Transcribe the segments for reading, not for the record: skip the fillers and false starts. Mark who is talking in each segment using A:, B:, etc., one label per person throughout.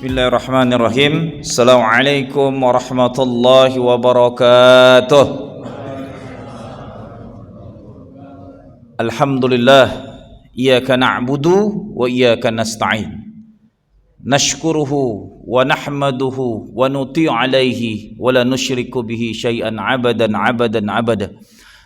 A: Bismillahirrahmanirrahim. Assalamualaikum warahmatullahi wabarakatuh. Alhamdulillah, iyyaka na'budu wa iyyaka nasta'in. Nashkuruhu wa nahmaduhu wa nuti'u alaihi wa la nusyriku bihi syai'an abadan.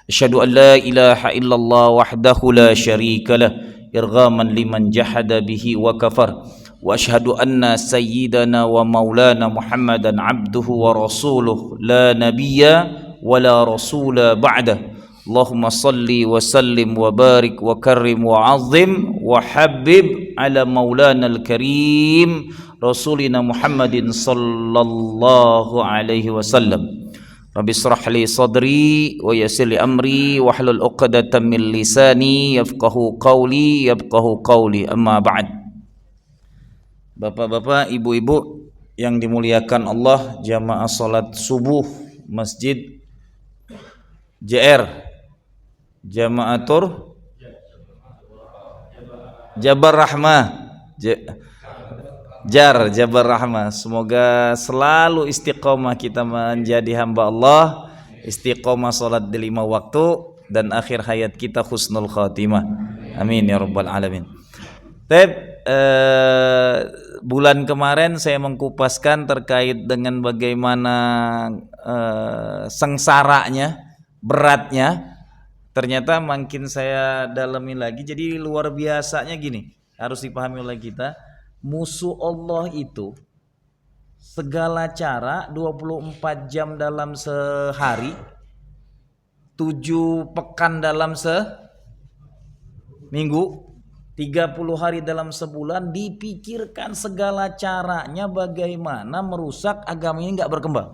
A: Asyhadu an la ilaha illallah wahdahu la syarika lah irghaman liman jahada bihi wa kafar. Wa asyhadu anna sayyidana wa maulana Muhammadan abduhu wa rasuluh la nabiyya wa la rasula ba'dah. Allahumma salli wa sallim wa barik wa karrim wa azim wa habib ala maulana al-karim rasulina Muhammadin sallallahu alaihi wasallam. Rabbi israh li sadri wa yassir li amri wa hlul 'uqdatam min lisani yafqahu qawli amma ba'd. Bapak-bapak, ibu-ibu yang dimuliakan Allah, jamaah salat subuh Masjid JR Jamaatur Jabar Rahmah Jabar Rahmah. Semoga selalu istiqomah kita menjadi hamba Allah, istiqomah salat di 5 waktu, dan akhir hayat kita husnul khatimah. Amin ya rabbal alamin. Bulan kemarin saya mengkupaskan terkait dengan bagaimana sengsaranya, beratnya. Ternyata makin saya dalami lagi, jadi luar biasanya gini, harus dipahami oleh kita. Musuh Allah itu segala cara 24 jam dalam sehari, 7 pekan dalam seminggu, 30 hari dalam sebulan, dipikirkan segala caranya bagaimana merusak agama ini gak berkembang.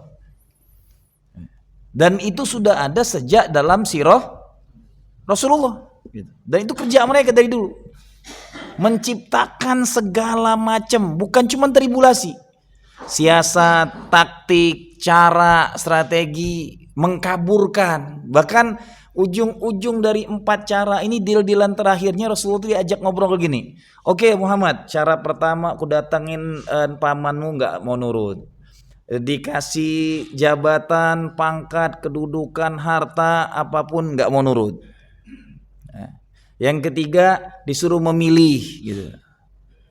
A: Dan itu sudah ada sejak dalam sirah Rasulullah. Dan itu kerja mereka dari dulu. Menciptakan segala macam, bukan cuma tribulasi, siasat, taktik, cara, strategi, mengkaburkan. Bahkan ujung-ujung dari 4 cara ini, deal-dealan terakhirnya Rasulullah diajak ngobrol gini. Oke Muhammad, cara pertama aku datangin pamanmu gak mau nurut. Dikasih jabatan, pangkat, kedudukan, harta, apapun gak mau nurut. Yang ketiga disuruh memilih gitu.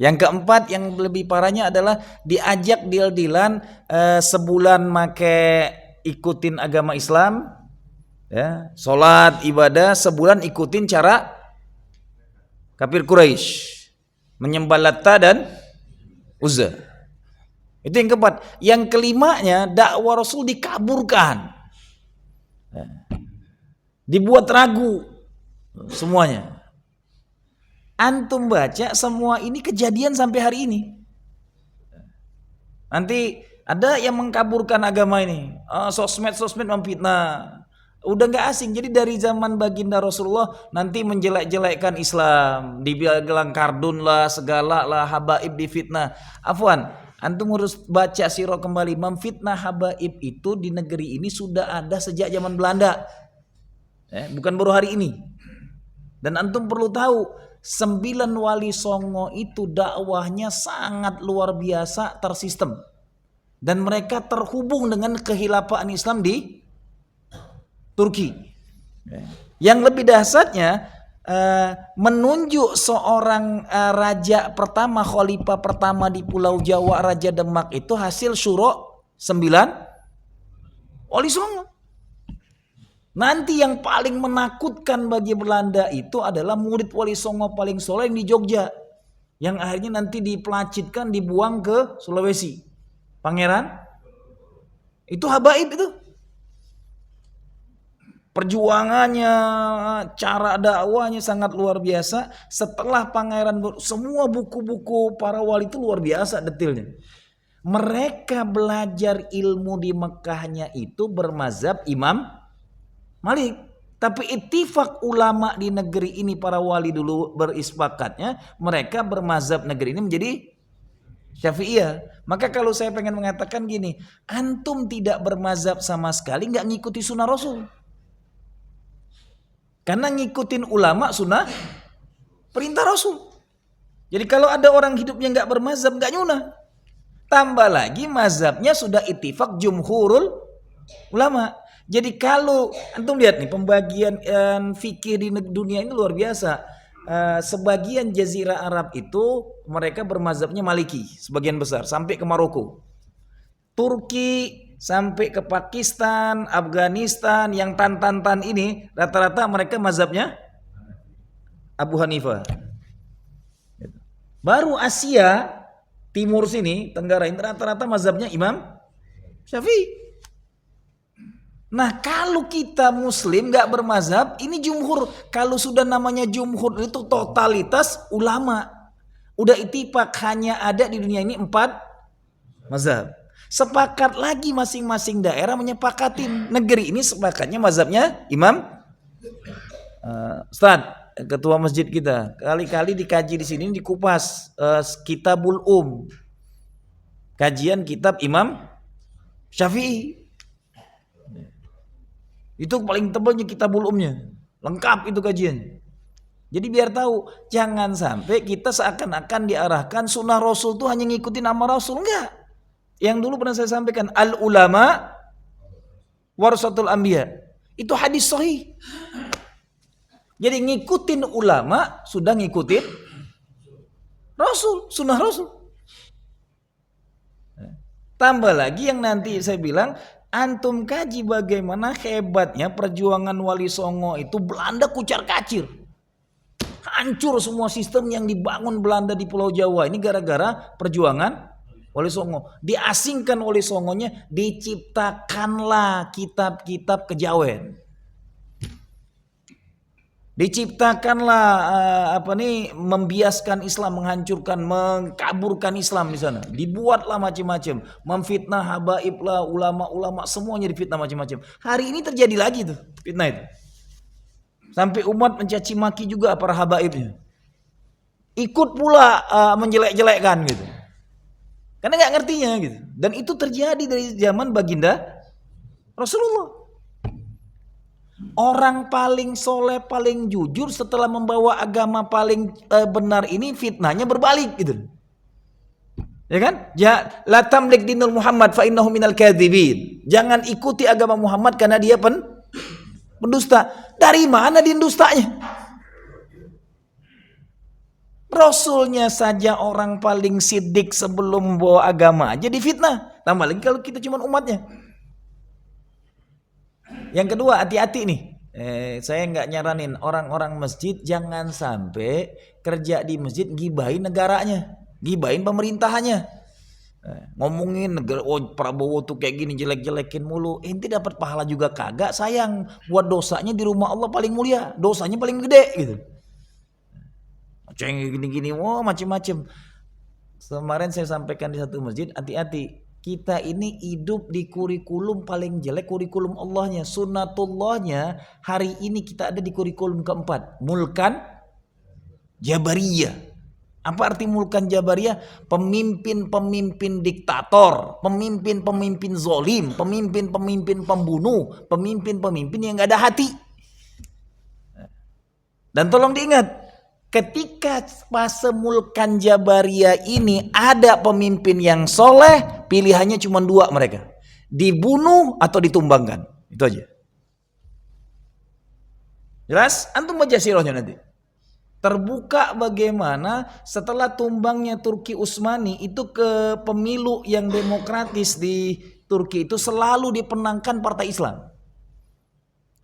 A: Yang keempat yang lebih parahnya adalah diajak deal-dealan sebulan ikutin agama Islam, ya, sholat, ibadah, sebulan ikutin cara kafir Quraisy, menyembah Latta dan Uzza. Itu yang keempat. Yang kelimanya, dakwah Rasul dikaburkan, dibuat ragu semuanya. Antum baca semua ini kejadian sampai hari ini. Nanti ada yang mengkaburkan agama ini, sosmed memfitnah. Udah gak asing. Jadi dari zaman baginda Rasulullah nanti menjelek-jelekkan Islam, dibilang kardun lah, segala lah, habaib difitnah. Afwan, antum harus baca sirah kembali. Memfitnah habaib itu di negeri ini sudah ada sejak zaman Belanda, bukan baru hari ini. Dan antum perlu tahu, 9 wali songo itu dakwahnya sangat luar biasa, tersistem. Dan mereka terhubung dengan kehilafan Islam di Turki. Yang lebih dahsyatnya, menunjuk seorang raja pertama, khalifah pertama di Pulau Jawa, Raja Demak, itu hasil syuro 9 wali songo. Nanti yang paling menakutkan bagi Belanda itu adalah murid wali songo paling soleh yang di Jogja, yang akhirnya nanti dipelacitkan, dibuang ke Sulawesi. Pangeran itu habaib itu. Perjuangannya, cara dakwahnya sangat luar biasa. Setelah pangeran, semua buku-buku para wali itu luar biasa detailnya. Mereka belajar ilmu di Mekahnya itu bermazhab Imam Malik. Tapi ittifaq ulama di negeri ini, para wali dulu berisepakatnya mereka bermazhab negeri ini menjadi Syafi'iyah. Maka kalau saya pengen mengatakan gini, antum tidak bermazhab sama sekali, nggak ngikuti sunnah Rasul. Karena ngikutin ulama sunnah perintah Rasul. Jadi kalau ada orang hidupnya nggak bermazhab, nggak nyunah. Tambah lagi mazhabnya sudah ittifaq jumhurul ulama. Jadi kalau antum lihat nih pembagian fikih di dunia ini luar biasa. Sebagian jazirah Arab itu mereka bermazhabnya Maliki sebagian besar sampai ke Maroko. Turki sampai ke Pakistan, Afghanistan yang tan ini rata-rata mereka mazhabnya Abu Hanifah. Baru Asia Timur sini, Tenggara ini rata-rata mazhabnya Imam Syafi'i. Nah kalau kita muslim gak bermazhab, ini jumhur. Kalau sudah namanya jumhur itu totalitas ulama. Udah ittifaq hanya ada di dunia ini 4 mazhab. Sepakat lagi masing-masing daerah menyepakatin. Negeri ini sepakatnya mazhabnya Imam Ustaz, ketua masjid kita. Kali-kali dikaji di sini dikupas Kitabul kajian kitab Imam Syafi'i. Itu paling tebalnya Kitabul lengkap itu kajian. Jadi biar tahu, jangan sampai kita seakan-akan diarahkan sunnah Rasul tuh hanya ngikutin nama Rasul, enggak. Yang dulu pernah saya sampaikan, al ulama warasatul anbiya. Itu hadis sahih. Jadi ngikutin ulama sudah ngikutin Rasul, sunnah Rasul. Tambah lagi yang nanti saya bilang, antum kaji bagaimana hebatnya perjuangan Wali Songo itu. Belanda kucar-kacir. Hancur semua sistem yang dibangun Belanda di Pulau Jawa. Ini gara-gara perjuangan Wali Songo. Diasingkan Wali Songonya, diciptakanlah kitab-kitab kejawen. Diciptakanlah membiaskan Islam, menghancurkan, mengkaburkan Islam di sana. Dibuatlah macam-macam, memfitnah habaib lah, ulama-ulama semuanya difitnah macam-macam. Hari ini terjadi lagi tuh fitnah itu. Sampai umat mencaci maki juga para habaibnya. Ikut pula menjelek-jelekkan gitu. Karena nggak ngertinya gitu. Dan itu terjadi dari zaman baginda Rasulullah. Orang paling soleh, paling jujur setelah membawa agama paling benar ini fitnahnya berbalik gitu. Ya kan? La tamlik dinul Muhammad fa innahu minal kadzibin. Jangan ikuti agama Muhammad karena dia pendusta. Dari mana dia dustanya? Rasulnya saja orang paling sidik sebelum bawa agama aja difitnah. Tambah lagi kalau kita cuma umatnya. Yang kedua, hati-hati nih. Saya nggak nyaranin orang-orang masjid jangan sampai kerja di masjid gibahin negaranya, gibahin pemerintahannya. Ngomongin negara, Prabowo tuh kayak gini, jelek-jelekin mulu. Ente dapat pahala juga kagak, sayang. Buat dosanya di rumah Allah paling mulia, dosanya paling gede gitu. Ceng gini-gini, macam-macam. Kemarin saya sampaikan di satu masjid, hati-hati. Kita ini hidup di kurikulum paling jelek, kurikulum Allahnya, sunnatullahnya. Hari ini kita ada di kurikulum keempat, mulkan jabariyah. Apa arti mulkan jabariyah? Pemimpin-pemimpin diktator, pemimpin-pemimpin zolim, pemimpin-pemimpin pembunuh, pemimpin-pemimpin yang gak ada hati. Dan tolong diingat, ketika fase mulkan jabariyah ini ada pemimpin yang soleh, pilihannya cuma 2 mereka. Dibunuh atau ditumbangkan. Itu aja. Jelas? Antum baca sirahnya nanti. Terbuka bagaimana setelah tumbangnya Turki Utsmani itu ke pemilu yang demokratis di Turki itu selalu dipenangkan Partai Islam.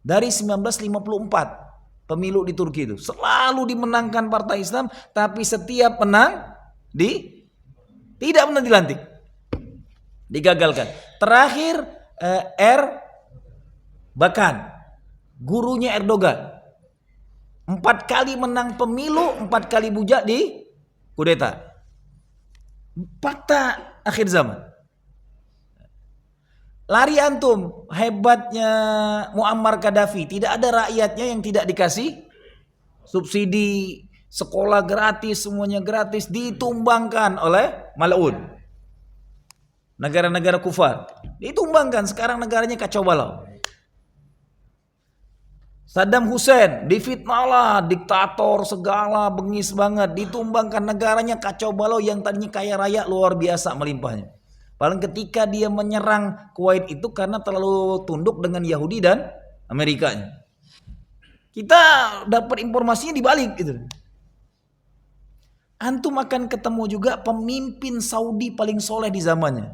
A: Dari 1954 pemilu di Turki itu selalu dimenangkan Partai Islam, tapi setiap menang tidak pernah dilantik. Digagalkan. Terakhir Bakan, gurunya Erdogan. 4 kali menang pemilu, 4 kali bujak di kudeta. Fakta akhir zaman. Lari antum, hebatnya Muammar Gaddafi. Tidak ada rakyatnya yang tidak dikasih subsidi, sekolah gratis, semuanya gratis, ditumbangkan oleh mal'un. Negara-negara kufar. Ditumbangkan, sekarang negaranya kacau balau. Saddam Hussein difitnah lah, diktator segala, bengis banget, ditumbangkan, negaranya kacau balau, yang tadinya kaya raya luar biasa melimpahnya. Paling ketika dia menyerang Kuwait itu karena terlalu tunduk dengan Yahudi dan Amerikanya. Kita dapat informasinya dibalik gitu. Antum akan ketemu juga pemimpin Saudi paling soleh di zamannya.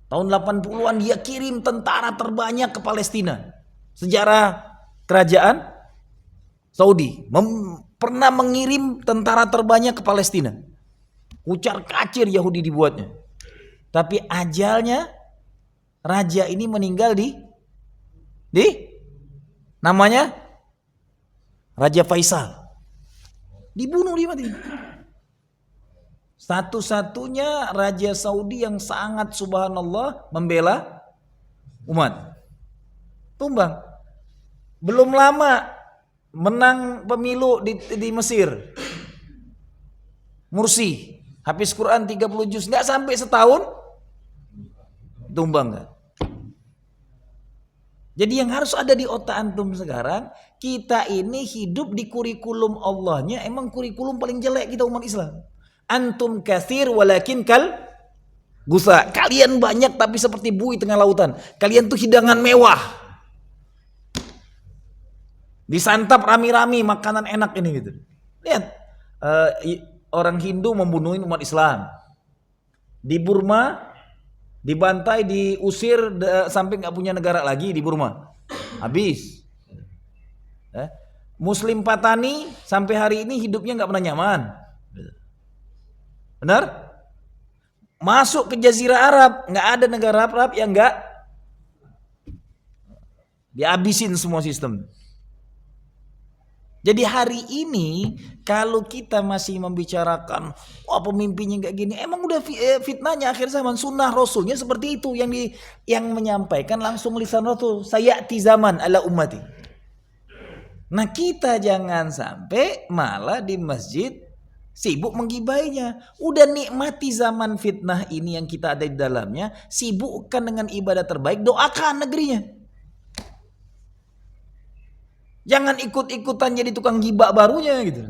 A: Tahun 80-an dia kirim tentara terbanyak ke Palestina. Sejarah kerajaan Saudi pernah mengirim tentara terbanyak ke Palestina. Ucar kacir Yahudi dibuatnya. Tapi ajalnya raja ini meninggal di namanya Raja Faisal. Dibunuh, dia mati. Satu-satunya raja Saudi yang sangat subhanallah membela umat. Tumbang. Belum lama menang pemilu di Mesir. Mursi, habis Quran 30 juz, nggak sampai setahun tumbang. Gak? Jadi yang harus ada di otak antum sekarang, kita ini hidup di kurikulum Allahnya, emang kurikulum paling jelek kita umat Islam. Antum katsir walakin kal gusa. Kalian banyak tapi seperti buih tengah lautan. Kalian tuh hidangan mewah. Disantap rami-rami makanan enak ini gitu. Lihat, orang Hindu membunuhin umat Islam. Di Burma dibantai, diusir sampai nggak punya negara lagi di Burma. Habis. Muslim Patani sampai hari ini hidupnya nggak pernah nyaman. Benar? Masuk ke Jazirah Arab, nggak ada negara Arab yang nggak dihabisin semua sistem. Jadi hari ini kalau kita masih membicarakan pemimpinnya kayak gini, emang udah fitnahnya akhir zaman. Sunnah Rasulnya seperti itu, yang menyampaikan langsung lisan Rasul, sayati zaman ala ummati. Nah kita jangan sampai malah di masjid sibuk menggibainya. Udah nikmati zaman fitnah ini yang kita ada di dalamnya, sibukkan dengan ibadah terbaik, doakan negerinya. Jangan ikut-ikutan jadi tukang gibah barunya gitu.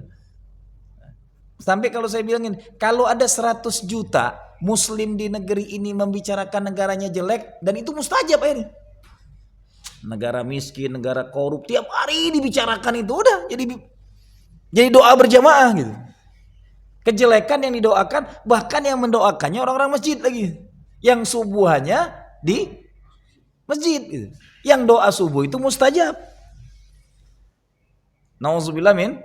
A: Sampai kalau saya bilangin, kalau ada 100 juta muslim di negeri ini membicarakan negaranya jelek, dan itu mustajab ini. Negara miskin, negara korup, tiap hari dibicarakan itu, udah jadi doa berjamaah gitu. Kejelekan yang didoakan, bahkan yang mendoakannya orang-orang masjid lagi. Yang subuhannya di masjid gitu. Yang doa subuh itu mustajab. Nauzubillah min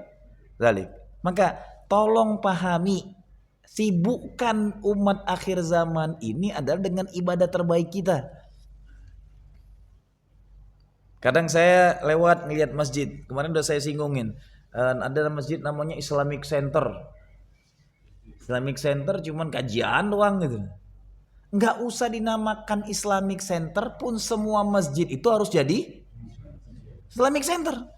A: dzalik. Maka tolong pahami, sibukkan umat akhir zaman ini adalah dengan ibadah terbaik kita. Kadang saya lewat ngeliat masjid, kemarin udah saya singgungin, ada masjid namanya Islamic Center. Islamic Center cuman kajian doang gitu. Nggak usah dinamakan Islamic Center pun, semua masjid itu harus jadi Islamic Center.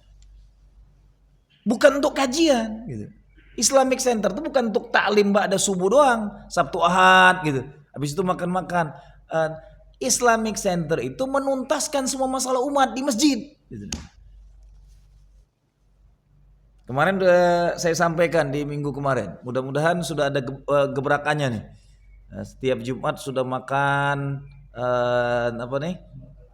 A: Bukan untuk kajian gitu. Islamic Center itu bukan untuk taklim ba'da subuh doang, Sabtu Ahad gitu. Habis itu makan-makan. Islamic Center itu menuntaskan semua masalah umat di masjid gitu. Kemarin udah saya sampaikan di minggu kemarin. Mudah-mudahan sudah ada gebrakannya nih. Setiap Jumat sudah makan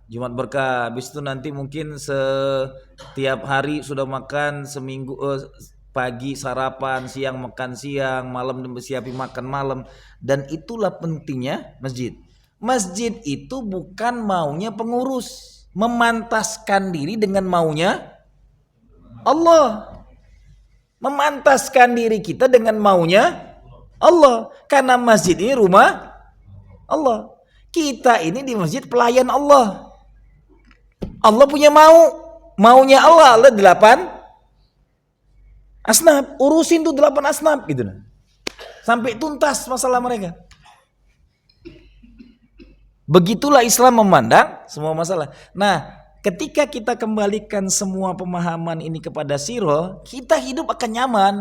A: Jumat berkah. Habis itu nanti mungkin setiap hari sudah makan seminggu, pagi sarapan, siang makan siang, malam siapin makan malam. Dan itulah pentingnya masjid. Masjid itu bukan maunya pengurus, memantaskan diri dengan maunya Allah. Memantaskan diri kita dengan maunya Allah. Karena masjid ini rumah Allah. Kita ini di masjid pelayan Allah. Allah punya maunya Allah 8 asnaf, urusin tuh 8 asnaf gitu. Sampai tuntas masalah mereka. Begitulah Islam memandang semua masalah. Nah, ketika kita kembalikan semua pemahaman ini kepada sirah, kita hidup akan nyaman.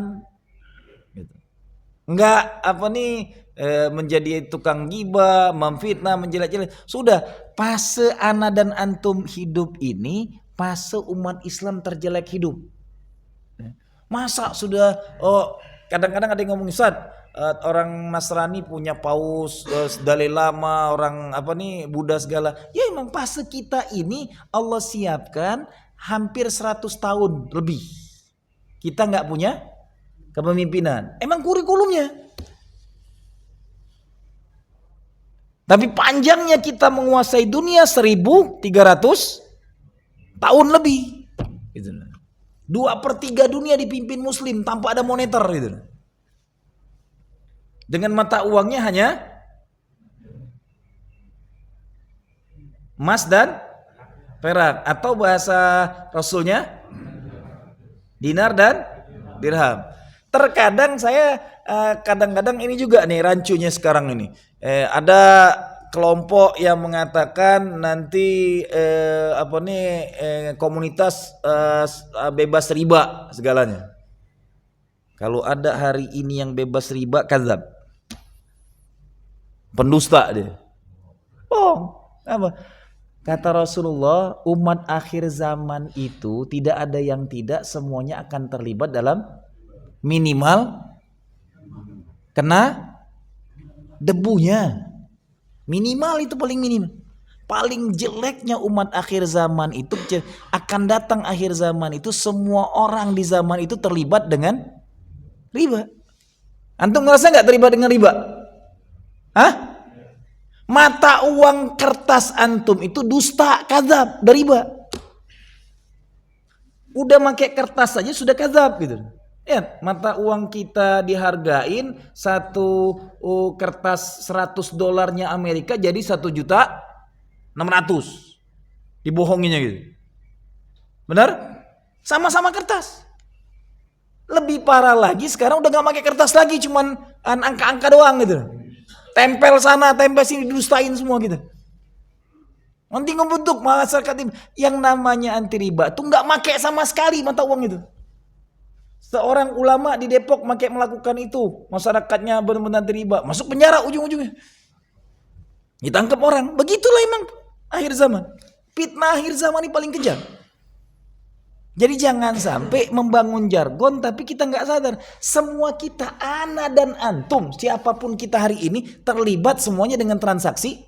A: Enggak menjadi tukang gibah, memfitnah, menjelek-jelek. Sudah, fase ana dan antum hidup ini fase umat Islam terjelek hidup. Masa sudah kadang-kadang ada yang ngomong, Ustaz, orang Nasrani punya paus, Dalai Lama, orang apa nih Buddha segala. Ya emang fase kita ini Allah siapkan hampir 100 tahun lebih. Kita nggak punya kepemimpinan. Emang kurikulumnya. Tapi panjangnya kita menguasai dunia 1300 tahun lebih. Gitu. 2/3 dunia dipimpin Muslim tanpa ada moneter. Gitu. Dengan mata uangnya hanya emas dan perak, atau bahasa Rasulnya dinar dan dirham. Terkadang saya kadang-kadang ini juga nih rancunya sekarang ini. Ada kelompok yang mengatakan nanti komunitas bebas riba segalanya. Kalau ada hari ini yang bebas riba, kadzab. Pendusta dia. Oh, apa? Kata Rasulullah, umat akhir zaman itu tidak ada yang tidak, semuanya akan terlibat dalam minimal kena debunya. Minimal itu paling minimal. Paling jeleknya umat akhir zaman itu akan datang akhir zaman itu semua orang di zaman itu terlibat dengan riba. Antum ngerasa nggak terlibat dengan riba? Hah? Mata uang kertas antum itu dusta, kadzab, dari riba. Udah pakai kertas saja sudah kadzab gitu. Ya, mata uang kita dihargain satu kertas $100 Amerika jadi 1.600.000. Dibohonginnya gitu. Benar? Sama-sama kertas. Lebih parah lagi sekarang udah gak pakai kertas lagi, cuman angka-angka doang gitu. Tempel sana, tempel sini, didustain semua gitu. Nanti ngebentuk masyarakat yang namanya anti riba tuh nggak make sama sekali mata uang itu. Seorang ulama di Depok melakukan itu, masyarakatnya benar-benar anti riba, masuk penjara ujung-ujungnya. Ditangkap orang. Begitulah emang akhir zaman. Fitnah akhir zaman ini paling kejam. Jadi jangan sampai membangun jargon tapi kita nggak sadar. Semua kita, ana dan antum, siapapun kita hari ini terlibat semuanya dengan transaksi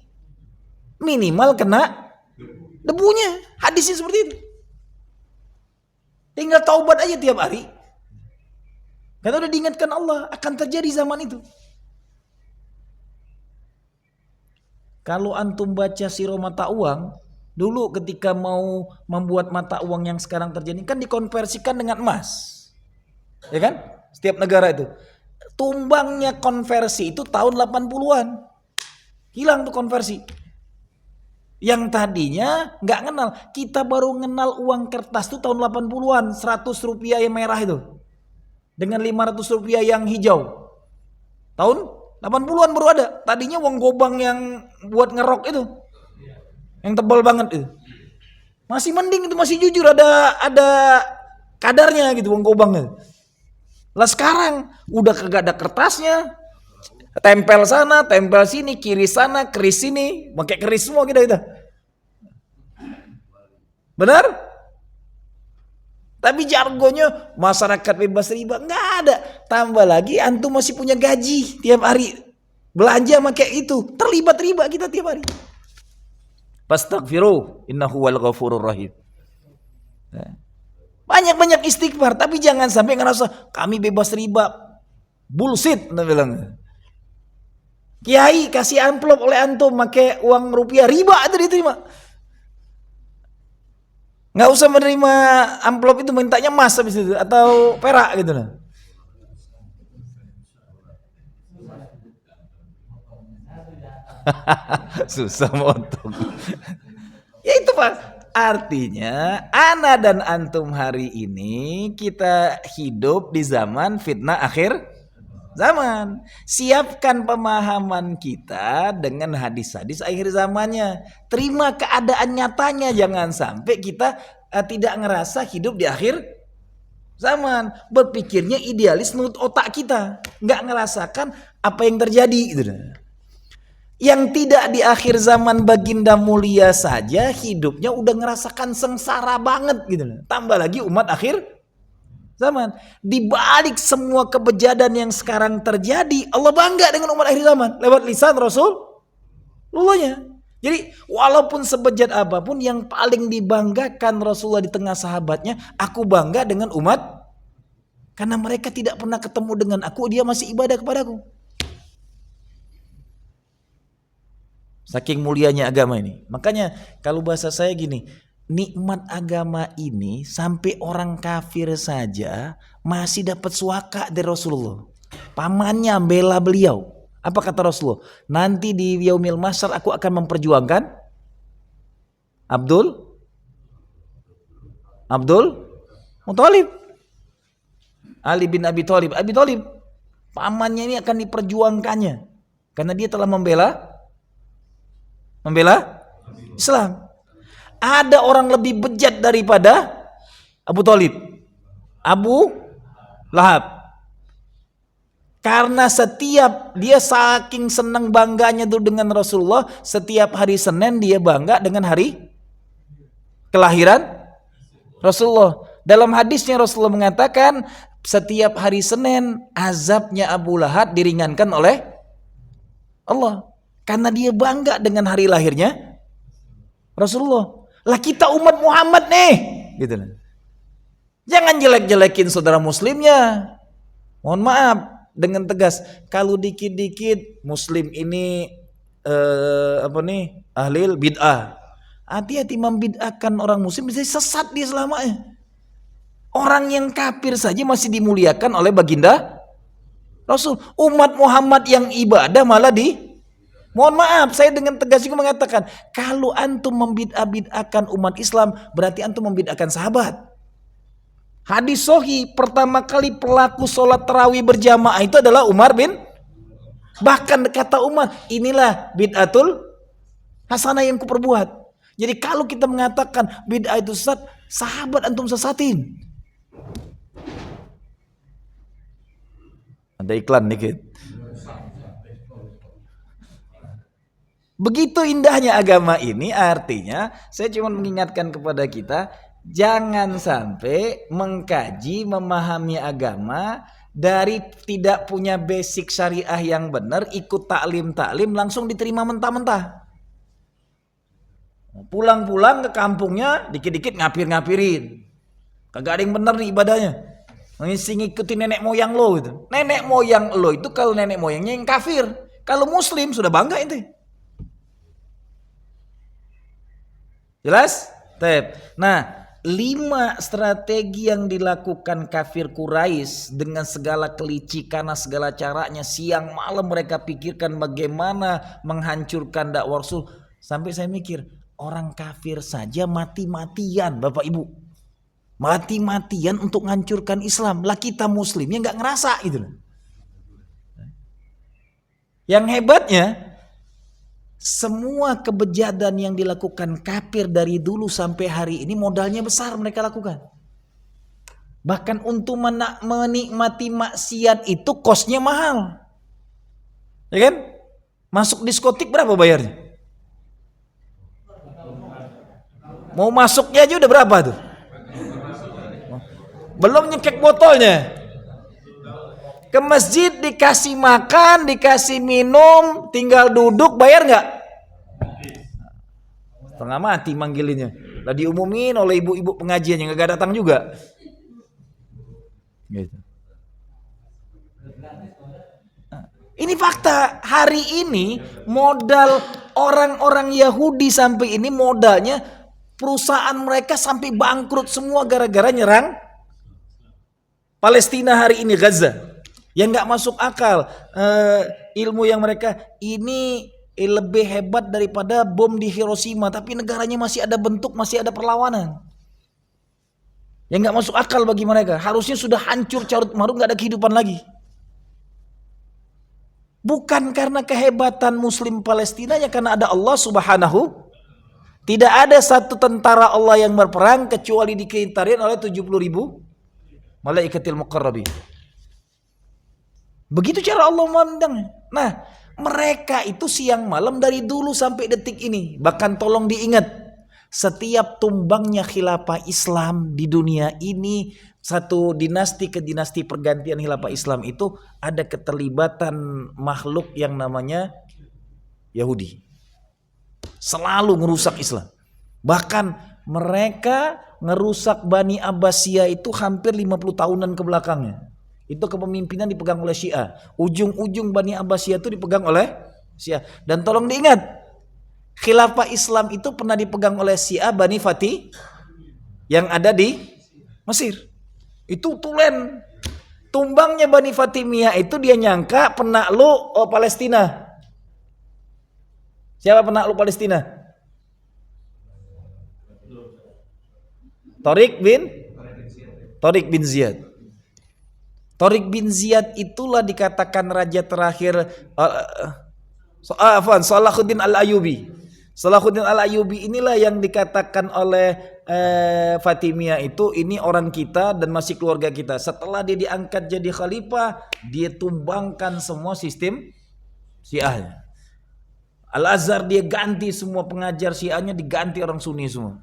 A: minimal kena debunya. Hadisnya seperti itu. Tinggal taubat aja tiap hari. Karena udah diingatkan Allah akan terjadi zaman itu. Kalau antum baca sirah mata uang, dulu ketika mau membuat mata uang yang sekarang terjadi kan dikonversikan dengan emas. Ya kan? Setiap negara itu. Tumbangnya konversi itu tahun 80-an. Hilang tuh konversi. Yang tadinya nggak kenal. Kita baru kenal uang kertas tuh tahun 80-an. 100 rupiah yang merah itu. Dengan 500 rupiah yang hijau. Tahun 80-an baru ada. Tadinya uang gobang yang buat ngerok itu. Yang tebal banget itu. Masih mending itu, masih jujur ada kadarnya gitu uang gobang itu. Lah sekarang udah kagak ada kertasnya. Tempel sana, tempel sini, kiri sana, keris sini, pakai keris semua kita. Benar? Tapi jargonnya masyarakat bebas riba nggak ada. Tambah lagi antum masih punya gaji tiap hari, belanja pakai itu, terlibat riba kita tiap hari. Fastaghfiru innahu wal ghafurur rahim. Banyak-banyak istighfar, tapi jangan sampai ngerasa kami bebas riba. Bullshit, anda bilang. Kiai kasih amplop oleh antum pakai uang rupiah, riba itu diterima. Nggak usah menerima amplop itu, mintanya emas habis itu atau perak gitu lah. Susah motong. Ya itu Pak. Artinya ana dan antum hari ini kita hidup di zaman fitnah akhir zaman. Siapkan pemahaman kita dengan hadis-hadis akhir zamannya. Terima keadaan nyatanya. Jangan sampai kita tidak ngerasa hidup di akhir zaman. Berpikirnya idealis menurut otak kita. Nggak ngerasakan apa yang terjadi gitu. Yang tidak di akhir zaman baginda mulia saja hidupnya udah ngerasakan sengsara banget gitu. Tambah lagi umat akhir zaman. Di balik semua kebejatan yang sekarang terjadi, Allah bangga dengan umat akhir zaman lewat lisan Rasulullahnya. Jadi walaupun sebejat apapun, yang paling dibanggakan Rasulullah di tengah sahabatnya, aku bangga dengan umat karena mereka tidak pernah ketemu dengan aku, dia masih ibadah kepadaku. Saking mulianya agama ini. Makanya kalau bahasa saya gini, nikmat agama ini sampai orang kafir saja masih dapat suaka dari Rasulullah. Pamannya bela beliau. Apa kata Rasulullah? Nanti di yaumil mahsyar aku akan memperjuangkan Abdul Muthalib. Ali bin Abi Thalib. Pamannya ini akan diperjuangkannya karena dia telah membela Islam. Ada orang lebih bejat daripada Abu Thalib, Abu Lahab. Karena setiap dia saking senang bangganya tuh dengan Rasulullah, setiap hari Senin dia bangga dengan hari kelahiran Rasulullah. Dalam hadisnya Rasulullah mengatakan, setiap hari Senin azabnya Abu Lahab diringankan oleh Allah. Karena dia bangga dengan hari lahirnya Rasulullah. Lah kita umat Muhammad nih, gitu. Jangan jelek-jelekin saudara muslimnya. Mohon maaf dengan tegas. Kalau dikit-dikit muslim ini ahlil bid'ah. Hati-hati membid'ahkan orang muslim, bisa sesat dia selamanya. Orang yang kafir saja masih dimuliakan oleh baginda Rasul. Umat Muhammad yang ibadah malah mohon maaf, saya dengan tegas juga mengatakan, kalau antum membid'ah-bid'ahkan umat Islam, berarti antum membid'ahkan sahabat. Hadis sahih, pertama kali pelaku sholat tarawih berjamaah itu adalah Umar bin. Bahkan kata Umar, inilah bid'atul hasanah yang kuperbuat. Jadi kalau kita mengatakan bid'ah itu sesat, sahabat antum sesatin. Ada iklan dikit. Begitu indahnya agama ini, artinya saya cuma mengingatkan kepada kita, jangan sampai mengkaji, memahami agama dari tidak punya basic syariah yang benar, ikut taklim langsung diterima mentah-mentah. Pulang-pulang ke kampungnya dikit-dikit ngapir-ngapirin. Kagak ada yang benar nih ibadahnya. Ngikutin nenek moyang lo gitu. Nenek moyang lo itu kalau nenek moyangnya yang kafir, kalau muslim sudah bangga itu. Jelas? Nah, 5 strategi yang dilakukan kafir Quraisy dengan segala kelicikan, segala caranya, siang malam mereka pikirkan bagaimana menghancurkan dakwah Rasul. Sampai saya mikir, orang kafir saja mati-matian Bapak Ibu. Mati-matian untuk menghancurkan Islam. Lah kita muslimnya gak ngerasa gitu. Yang hebatnya, semua kebejatan yang dilakukan kafir dari dulu sampai hari ini modalnya besar mereka lakukan. Bahkan untuk menikmati maksiat itu kosnya mahal. Ya kan? Masuk diskotik berapa bayarnya? Mau masuknya aja udah berapa tuh? Belum nyekek botolnya. Ke masjid dikasih makan, dikasih minum, tinggal duduk, bayar nggak? Setengah mati manggilinnya. Lah diumumin oleh ibu-ibu pengajian yang nggak datang juga. Gitu. Ini fakta. Hari ini modal orang-orang Yahudi sampai ini modalnya perusahaan mereka sampai bangkrut semua gara-gara nyerang Palestina hari ini, Gaza. Yang nggak masuk akal, ilmu yang mereka ini lebih hebat daripada bom di Hiroshima, tapi negaranya masih ada bentuk, masih ada perlawanan. Yang nggak masuk akal bagi mereka, harusnya sudah hancur carut marut, nggak ada kehidupan lagi. Bukan karena kehebatan Muslim Palestina, ya karena ada Allah Subhanahu. Tidak ada satu tentara Allah yang berperang kecuali dikitarin oleh 70.000 malaikatil muqarrabin. Begitu cara Allah memandang. Nah, mereka itu siang malam dari dulu sampai detik ini. Bahkan tolong diingat, Setiap tumbangnya khilafah Islam di dunia ini, satu dinasti ke dinasti pergantian khilafah Islam itu ada keterlibatan makhluk yang namanya Yahudi. Selalu ngerusak Islam. Bahkan mereka ngerusak Bani Abbasiyah itu hampir 50 tahunan ke belakangnya. Itu kepemimpinan dipegang oleh Syiah. Ujung-ujung Bani Abbasiyah itu dipegang oleh Syiah. Dan tolong diingat, khilafah Islam itu pernah dipegang oleh Syiah Bani Fatih yang ada di Mesir. Itu tulen. Tumbangnya Bani Fatimiyah itu dia nyangka penakluk Palestina. Siapa penakluk Palestina? Tariq bin Ziyad. Tariq bin Ziyad itulah dikatakan raja terakhir Salahuddin Al-Ayyubi. Salahuddin Al-Ayyubi inilah yang dikatakan oleh Fatimiyah itu, ini orang kita dan masih keluarga kita. Setelah dia diangkat jadi khalifah, dia tumbangkan semua sistem Syiahnya. Al-Azhar dia ganti semua pengajar Syiahnya, diganti orang Sunni semua.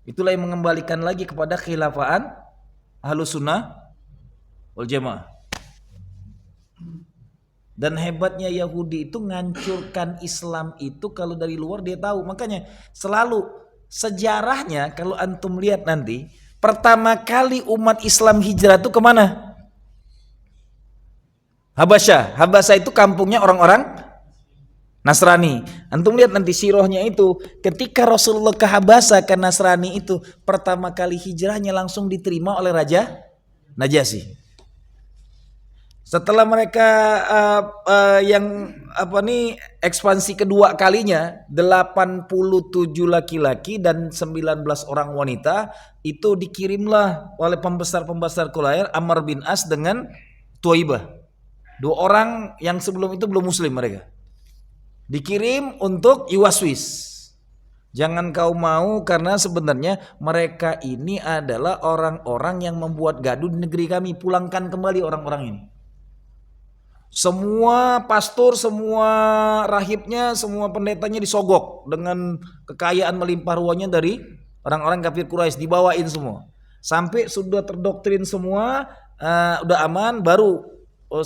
A: Itulah yang mengembalikan lagi kepada khilafaan Ahlus Sunnah wal Jamaah. Dan hebatnya Yahudi itu ngancurkan Islam itu kalau dari luar dia tahu. Makanya selalu sejarahnya kalau antum lihat nanti, pertama kali umat Islam hijrah itu kemana? Habasyah. Habasyah itu kampungnya orang-orang Nasrani. Antum lihat nanti sirahnya itu, ketika Rasulullah ke Habasyah, ke Nasrani itu, pertama kali hijrahnya langsung diterima oleh Raja Najasyi. Setelah mereka ekspansi kedua kalinya, 87 laki-laki dan 19 orang wanita, itu dikirimlah oleh pembesar-pembesar Quraisy Amr bin As dengan Tuaibah. 2 orang yang sebelum itu belum muslim mereka. Dikirim untuk iwaswis. Jangan kau mau, karena sebenarnya mereka ini adalah orang-orang yang membuat gaduh di negeri kami. Pulangkan kembali orang-orang ini. Semua pastor, semua rahibnya, semua pendetanya disogok dengan kekayaan melimpah ruahnya dari orang-orang kafir Quraisy, dibawain semua. Sampai sudah terdoktrin semua, udah aman, baru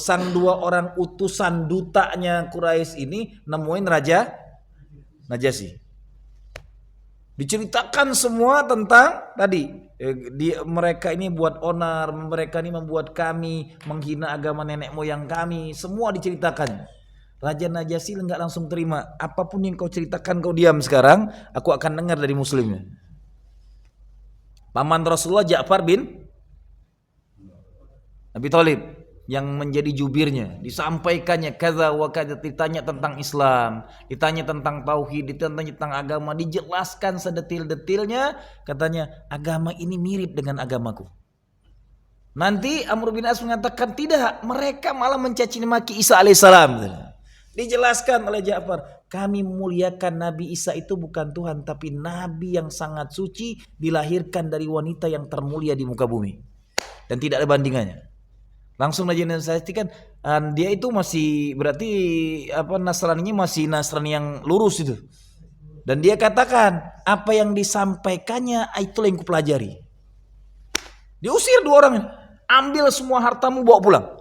A: sang 2 orang utusan dutanya Quraisy ini nemuin Raja Najasyi. Diceritakan semua tentang tadi, mereka ini buat onar, mereka ini membuat kami menghina agama nenek moyang kami, semua diceritakan. Raja Najasyi enggak langsung terima. Apapun yang kau ceritakan kau diam sekarang, aku akan dengar dari muslimnya. Paman Rasulullah Ja'far bin Abi Thalib yang menjadi jubirnya, disampaikannya kaza wa kaza, ditanya tentang Islam, ditanya tentang tauhid, ditanya tentang agama, dijelaskan sedetil-detilnya. Katanya agama ini mirip dengan agamaku. Nanti Amr bin As mengatakan tidak, mereka malah mencaci maki Isa alaihissalam. Dijelaskan oleh Ja'far, kami memuliakan Nabi Isa itu bukan Tuhan, tapi Nabi yang sangat suci, dilahirkan dari wanita yang termulia di muka bumi, dan tidak ada bandingannya. Langsung aja kan, dia itu masih berarti Nasraninya masih Nasrani yang lurus itu. Dan dia katakan apa yang disampaikannya itulah yang kupelajari. Diusir 2 orang ini, ambil semua hartamu bawa pulang.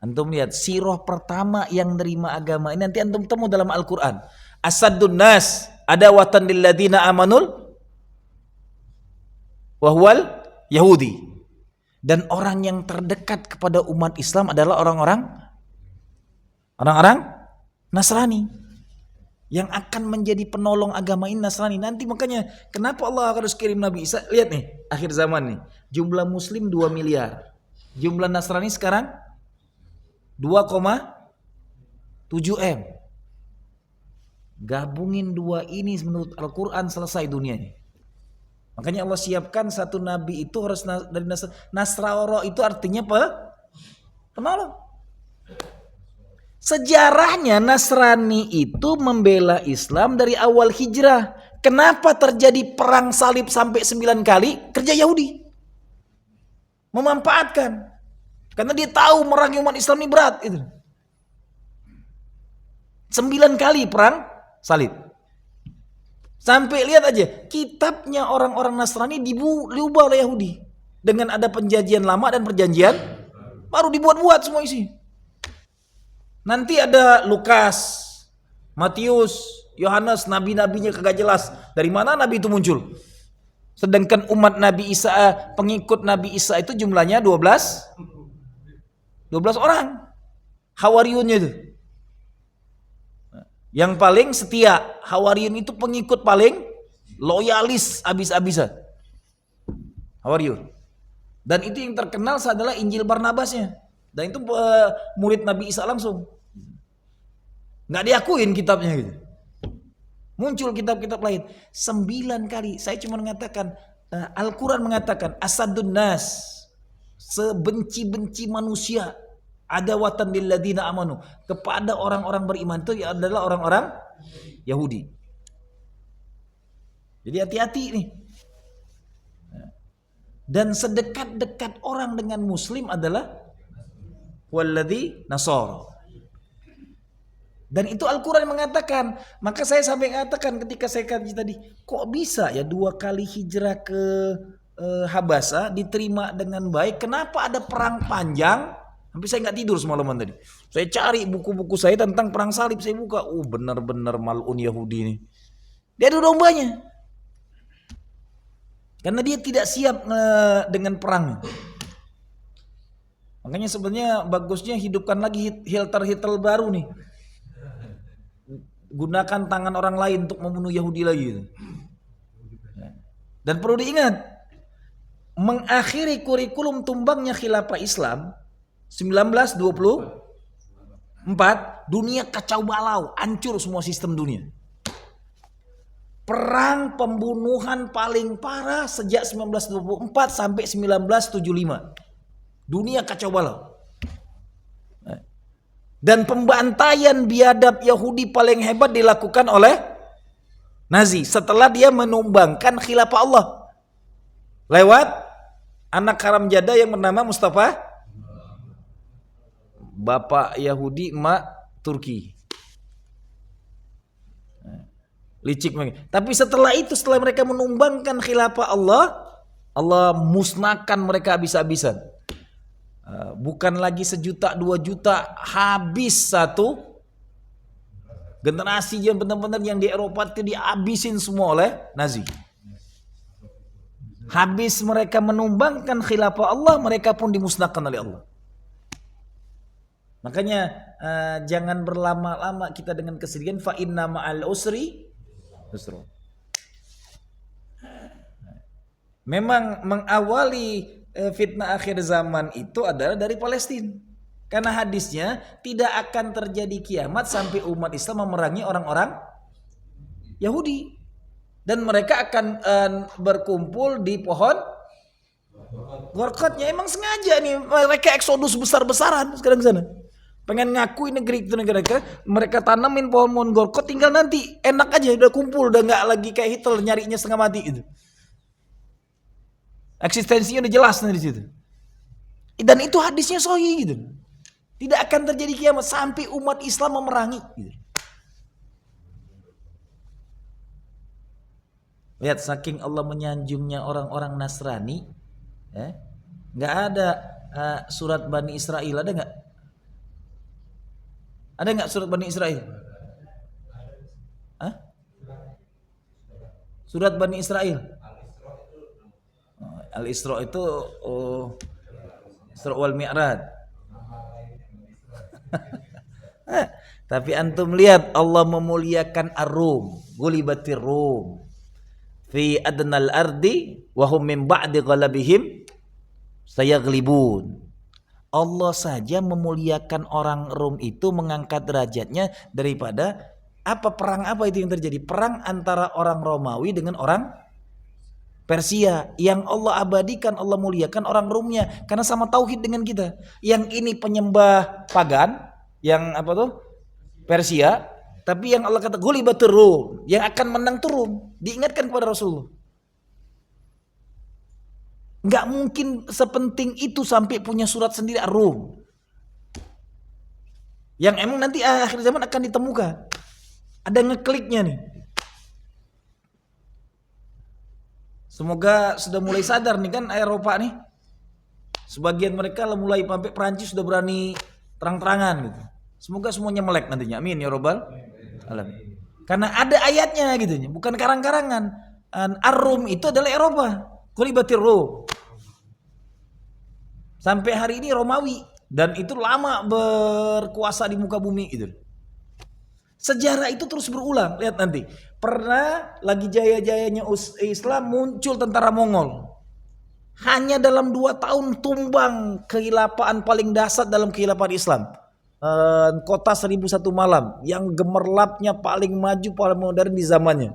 A: Antum lihat sirah pertama yang nerima agama ini nanti antum temu dalam Al-Quran. Asaddun nas adawatan lilladina amanul wahwal Yahudi. Dan orang yang terdekat kepada umat Islam adalah orang-orang Nasrani. Yang akan menjadi penolong agama ini Nasrani. Nanti makanya kenapa Allah harus kirim Nabi Isa? Lihat nih, akhir zaman nih. Jumlah muslim 2 miliar. Jumlah Nasrani sekarang 2,7 M. Gabungin 2 ini menurut Al-Quran selesai dunianya. Makanya Allah siapkan satu nabi itu harus dari Nasrara, itu artinya penolong. Sejarahnya Nasrani itu membela Islam dari awal hijrah. Kenapa terjadi perang salib sampai 9 kali? Kerja Yahudi. Memanfaatkan. Karena dia tahu merangi umat Islam ini berat itu. 9 kali perang salib. Sampai lihat aja, kitabnya orang-orang Nasrani diubah oleh Yahudi. Dengan ada perjanjian lama dan perjanjian baru dibuat-buat semua isi. Nanti ada Lukas, Matius, Yohanes, nabi-nabinya kagak jelas. Dari mana nabi itu muncul? Sedangkan umat Nabi Isa, pengikut Nabi Isa itu jumlahnya 12 orang. Hawariyunnya itu. Yang paling setia, Hawariyun itu pengikut paling loyalis abis-abisan. Hawariyun. Dan itu yang terkenal adalah Injil Barnabasnya. Dan itu murid Nabi Isa langsung. Nggak diakuin kitabnya gitu. Muncul kitab-kitab lain 9 kali. Saya cuma mengatakan Al-Quran mengatakan asadun nas, sebenci-benci manusia, adawatan lilladina amanu, kepada orang-orang beriman itu adalah orang-orang Yahudi. Jadi hati-hati nih. Dan sedekat-dekat orang dengan muslim adalah walladzi nasara. Dan itu Al-Quran mengatakan. Maka saya sampai mengatakan ketika saya kaji tadi, kok bisa ya 2 kali hijrah ke Habasa diterima dengan baik? Kenapa ada perang panjang? Sampai saya nggak tidur semalaman tadi. Saya cari buku-buku saya tentang perang salib, saya buka. Benar-benar mal'un Yahudi ini. Dia ada dombanya. Karena dia tidak siap dengan perang. Makanya sebenarnya bagusnya hidupkan lagi Hitler baru nih. Gunakan tangan orang lain untuk membunuh Yahudi lagi. Dan perlu diingat, mengakhiri kurikulum tumbangnya khilafah Islam 1924, dunia kacau balau, hancur semua sistem dunia. Perang pembunuhan paling parah sejak 1924 sampai 1975. Dunia kacau balau. Dan pembantaian biadab Yahudi paling hebat dilakukan oleh Nazi setelah dia menumbangkan khilafah Allah lewat anak haram jada yang bernama Mustafa, bapak Yahudi, emak Turki. Licik. Tapi setelah itu, setelah mereka menumbangkan khilafah Allah, Allah musnahkan mereka habis-habisan. Bukan lagi 1 juta 2 juta, habis satu generasi yang benar-benar yang di Eropa itu dihabisin semua oleh Nazi. Habis mereka menumbangkan khilafah Allah, mereka pun dimusnahkan oleh Allah. Makanya jangan berlama-lama kita dengan kesedihan. Fa inna ma'al usri yusra. Memang mengawali fitnah akhir zaman itu adalah dari Palestina. Karena hadisnya tidak akan terjadi kiamat sampai umat Islam memerangi orang-orang Yahudi. Dan mereka akan berkumpul di pohon Gorkotnya. Emang sengaja nih mereka eksodus besar-besaran sekarang ke sana. Pengen ngakui negeri itu negara mereka tanamin pohon Gorkot, tinggal nanti enak aja udah kumpul, udah nggak lagi kayak Hitler nyarinya setengah mati gitu. Eksistensinya udah jelas di situ. Dan itu hadisnya sahih gitu. Tidak akan terjadi kiamat sampai umat Islam memerangi gitu. Lihat saking Allah menyanjungnya orang-orang Nasrani, ya, nggak ada surat Bani Israel, ada nggak? Ada nggak surat Bani Israel? Hah? Surat Bani Israel. Al-Isra itu Isra wal Mi'raj. Tapi antum lihat Allah memuliakan Ar-Rum, gulibatir Rum fi adnal ardi wa hum min ba'di ghalabihim sayaglibun. Allah saja memuliakan orang Rum itu, mengangkat derajatnya daripada perang apa itu yang terjadi? Perang antara orang Romawi dengan orang Persia. Yang Allah abadikan, Allah muliakan orang Rumnya karena sama tauhid dengan kita. Yang ini penyembah pagan, yang Persia, tapi yang Allah kata ghulibatur Rum, yang akan menang tuh Rum, diingatkan kepada Rasulullah. Nggak mungkin sepenting itu sampai punya surat sendiri Ar-Rum. Yang emang nanti akhir zaman akan ditemukan. Ada ngekliknya nih. Semoga sudah mulai sadar nih kan Eropa nih. Sebagian mereka mulai sampai Perancis sudah berani terang-terangan gitu. Semoga semuanya melek nantinya. Amin ya robbal alamin. Karena ada ayatnya gitu, bukan karang-karangan. Ar-Rum itu adalah Eropa. Qulibatir Rum. Sampai hari ini Romawi dan itu lama berkuasa di muka bumi gitu. Sejarah itu terus berulang. Lihat nanti. Pernah lagi jaya-jayanya Islam muncul tentara Mongol. Hanya dalam 2 tahun tumbang kekhilafan paling dahsyat dalam kekhilafan Islam. Kota 1001 malam yang gemerlapnya paling maju paling modern di zamannya.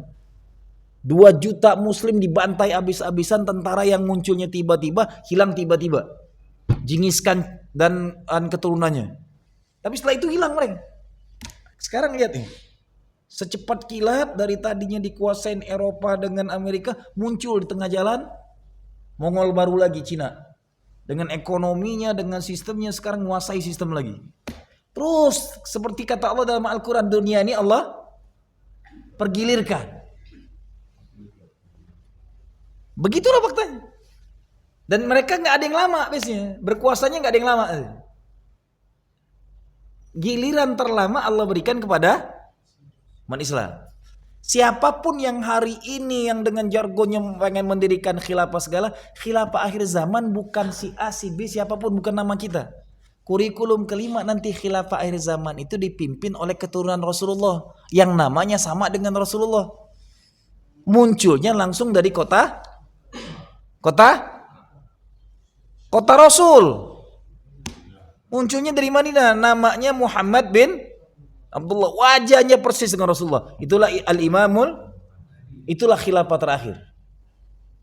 A: 2 juta muslim dibantai habis-habisan tentara yang munculnya tiba-tiba, hilang tiba-tiba. Genghis Khan dan keturunannya. Tapi setelah itu hilang mereka. Sekarang lihat nih. Secepat kilat dari tadinya dikuasain Eropa dengan Amerika, muncul di tengah jalan Mongol baru lagi, Cina. Dengan ekonominya, dengan sistemnya sekarang menguasai sistem lagi. Terus seperti kata Allah dalam Al-Quran, dunia ini Allah pergilirkan. Begitulah faktanya. Dan mereka nggak ada yang lama biasanya, berkuasanya nggak ada yang lama. Giliran terlama Allah berikan kepada umat Islam. Siapapun yang hari ini yang dengan jargonnya pengen mendirikan khilafah segala, khilafah akhir zaman bukan si A, si B, siapapun, bukan nama kita. Kurikulum kelima nanti khilafah akhir zaman itu dipimpin oleh keturunan Rasulullah yang namanya sama dengan Rasulullah. Munculnya langsung dari kota Rasul. Munculnya dari Madinah, namanya Muhammad bin Abdullah, wajahnya persis dengan Rasulullah. Itulah al-imamul, itulah khilafah terakhir.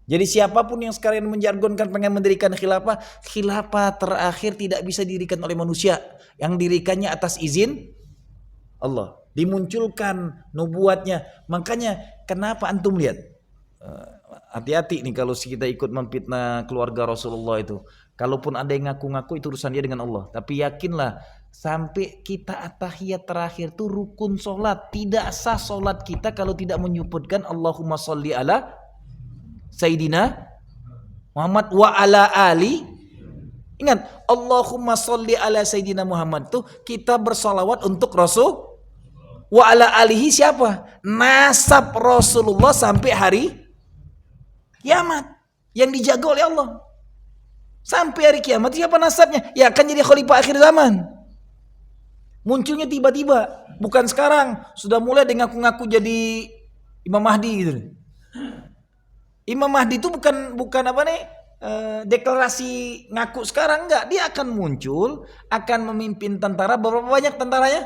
A: Jadi siapapun yang sekarang menjargonkan pengen mendirikan khilafah, khilafah terakhir tidak bisa didirikan oleh manusia. Yang dirikannya atas izin Allah. Dimunculkan nubuatnya. Makanya kenapa antum lihat? Hati-hati nih kalau kita ikut memfitnah keluarga Rasulullah itu. Kalaupun ada yang ngaku-ngaku itu urusan dia dengan Allah. Tapi yakinlah sampai kita at-tahiyat terakhir tuh rukun sholat. Tidak sah sholat kita kalau tidak menyebutkan Allahumma sholli ala Sayyidina Muhammad wa ala ali. Ingat, Allahumma sholli ala Sayyidina Muhammad tuh kita bersolawat untuk Rasul. Wa ala alihi siapa? Nasab Rasulullah sampai hari kiamat yang dijaga oleh Allah. Sampai hari kiamat siapa nasabnya? Ya akan jadi khalifah akhir zaman. Munculnya tiba-tiba, bukan sekarang. Sudah mulai dengan ngaku-ngaku jadi Imam Mahdi gitu. Imam Mahdi itu bukan apa nih? Deklarasi ngaku sekarang, enggak. Dia akan muncul, akan memimpin tentara. Berapa banyak tentaranya?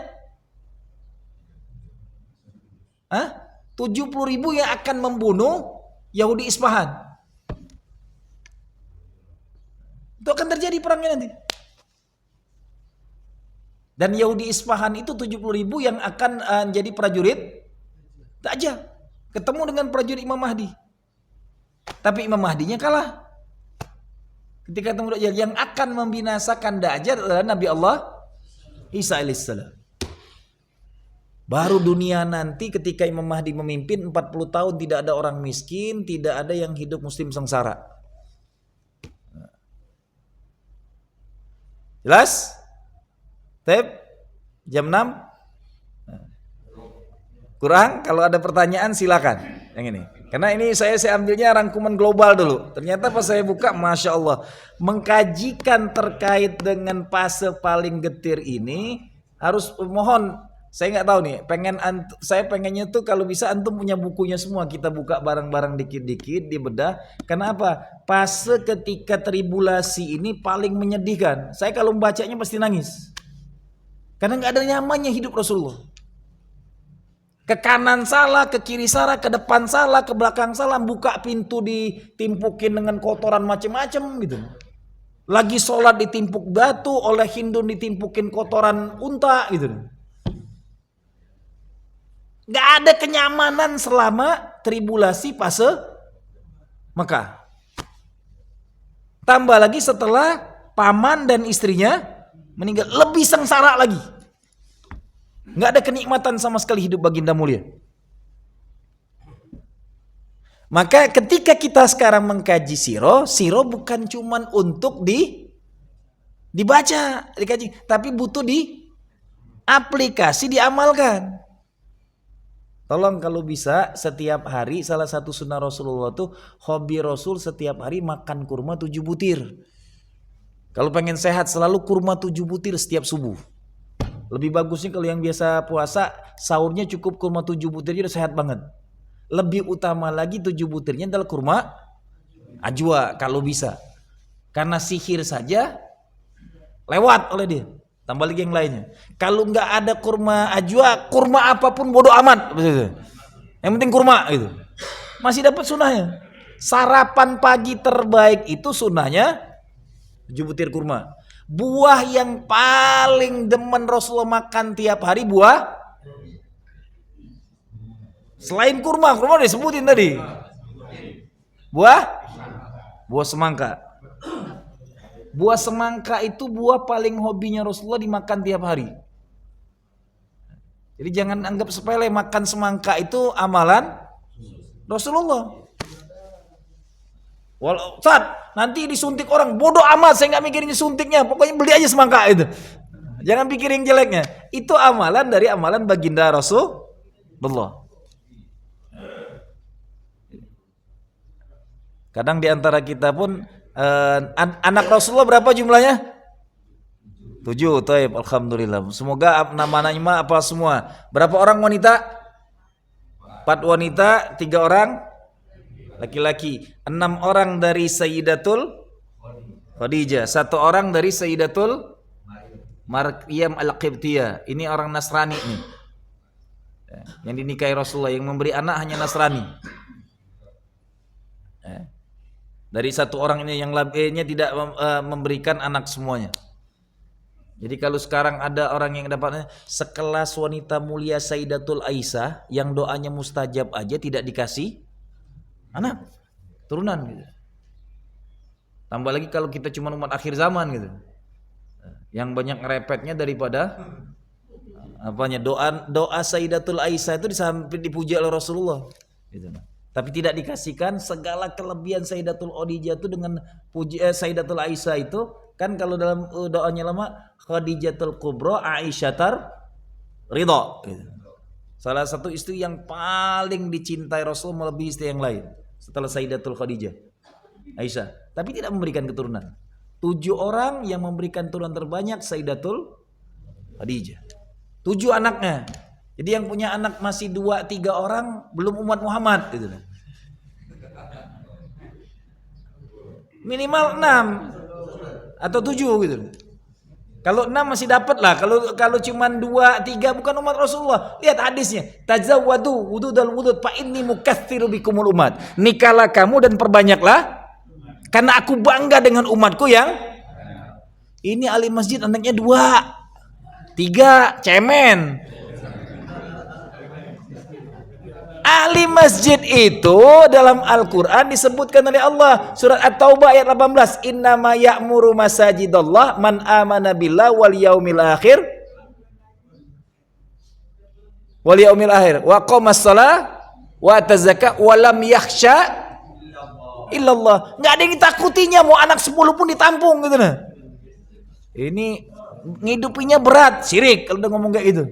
A: 70.000 yang akan membunuh Yahudi Isfahan. Itu akan terjadi perangnya nanti. Dan Yahudi Isfahan itu 70.000 yang akan jadi prajurit Dajjal. Ketemu dengan prajurit Imam Mahdi. Tapi Imam Mahdinya kalah. Ketika ketemu Dajjal, yang akan membinasakan Dajjal adalah Nabi Allah Isa alaihissalam. Baru dunia nanti ketika Imam Mahdi memimpin 40 tahun tidak ada orang miskin, tidak ada yang hidup muslim sengsara. Jelas? Tep? Jam 6? Kurang? Kalau ada pertanyaan silakan. Yang ini. Karena ini saya ambilnya rangkuman global dulu. Ternyata pas saya buka, Masya Allah. Mengkajikan terkait dengan fase paling getir ini, harus mohon, saya nggak tahu nih, saya pengennya tuh kalau bisa antum punya bukunya semua, kita buka bareng-bareng dikit-dikit, dibedah. Kenapa? Fase ketika tribulasi ini paling menyedihkan. Saya kalau membacanya pasti nangis. Karena nggak ada nyamannya hidup Rasulullah. Ke kanan salah, ke kiri salah, ke depan salah, ke belakang salah, buka pintu ditimpukin dengan kotoran macam-macam gitu. Lagi sholat ditimpuk batu, oleh Hindun ditimpukin kotoran unta gitu. Gak ada kenyamanan selama tribulasi fase Mekah. Tambah lagi setelah paman dan istrinya meninggal, lebih sengsara lagi. Gak ada kenikmatan sama sekali hidup baginda mulia. Maka ketika kita sekarang mengkaji siro bukan cuman untuk dibaca, dikaji, tapi butuh di aplikasi, diamalkan. Tolong kalau bisa setiap hari, salah satu sunnah Rasulullah tuh, hobi Rasul setiap hari makan kurma 7 butir. Kalau pengen sehat selalu kurma 7 butir setiap subuh. Lebih bagusnya kalau yang biasa puasa, sahurnya cukup kurma 7 butir, udah sehat banget. Lebih utama lagi 7 butirnya adalah kurma ajwa kalau bisa. Karena sihir saja lewat oleh dia. Tambah lagi yang lainnya. Kalau nggak ada kurma ajwa, kurma apapun bodoh amat. Yang penting kurma gitu. Masih dapat sunnahnya. Sarapan pagi terbaik itu sunnahnya 7 butir kurma. Buah yang paling demen Rasulullah makan tiap hari buah. Selain kurma udah disebutin tadi. Buah semangka. Buah semangka itu buah paling hobinya Rasulullah dimakan tiap hari. Jadi jangan anggap sepele, makan semangka itu amalan Rasulullah. Walau saat nanti disuntik orang, bodoh amat, saya nggak mikirin suntiknya, pokoknya beli aja semangka itu. Jangan pikirin jeleknya. Itu amalan dari amalan baginda Rasulullah. Kadang diantara kita pun anak Rasulullah berapa jumlahnya? 7. Taib, alhamdulillah. Semoga nama-nama apa semua. Berapa orang wanita? 4 wanita, 3 orang laki-laki. 6 orang dari Sayyidatul Khadijah, 1 orang dari Sayyidatul Maryam Al-Qibtiyah. Ini orang Nasrani nih. Yang dinikahi Rasulullah, yang memberi anak hanya Nasrani. Dari 1 orang ini yang lainnya tidak memberikan anak semuanya. Jadi kalau sekarang ada orang yang dapatnya sekelas wanita mulia Sayyidatul Aisyah yang doanya mustajab aja tidak dikasih anak turunan gitu. Tambah lagi kalau kita cuma umat akhir zaman gitu. Yang banyak ngerepetnya daripada apanya, doa Sayyidatul Aisyah itu sampai dipuji oleh Rasulullah gitu. Tapi tidak dikasihkan segala kelebihan Sayyidatul Khadijah itu dengan Sayyidatul Aisyah itu kan, kalau dalam doanya lama Khadijatul Kubra Aisyatar Ridha gitu. Salah satu istri yang paling dicintai Rasul melebihi istri yang lain setelah Sayyidatul Khadijah Aisyah, tapi tidak memberikan keturunan. 7 orang yang memberikan turunan terbanyak Sayyidatul Khadijah, 7 anaknya. Jadi yang punya anak masih 2-3 orang belum umat Muhammad gitu. Minimal 6 atau 7 gitu. Kalau 6 masih dapat lah. Kalau cuma 2-3 bukan umat Rasulullah. Lihat hadisnya. Tazawwadu wududal wudud fa inni mukatsiru bikumul umat. Nikahlah kamu dan perbanyaklah karena aku bangga dengan umatku yang ini. Ahli masjid anaknya 2, 3 cemen. Ahli masjid itu dalam Al-Quran disebutkan oleh Allah, surat At-Taubah ayat 18, innama ya'muru masajidallah man amana billah wal yaumil akhir wa qamas shalah wa tazakka wa lam yakhsha illallah. Enggak ada yang ditakutinya, mau anak 10 pun ditampung gitu nah. Ini ngidupinya berat, syirik kalau udah ngomong kayak gitu.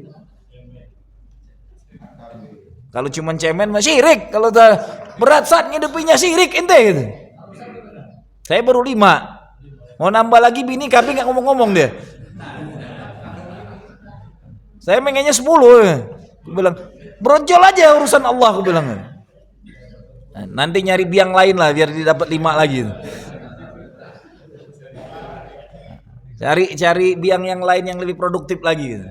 A: Kalau cuma cemen mah syirik, kalau berat saat ngidupinya syirik ente gitu. Saya baru 5, mau nambah lagi bini kami nggak ngomong-ngomong dia. Saya pengennya 10. Aku bilang brojol aja urusan Allah, aku bilang. Nah, nanti nyari biang lain lah biar didapat 5 lagi. Cari biang yang lain yang lebih produktif lagi gitu.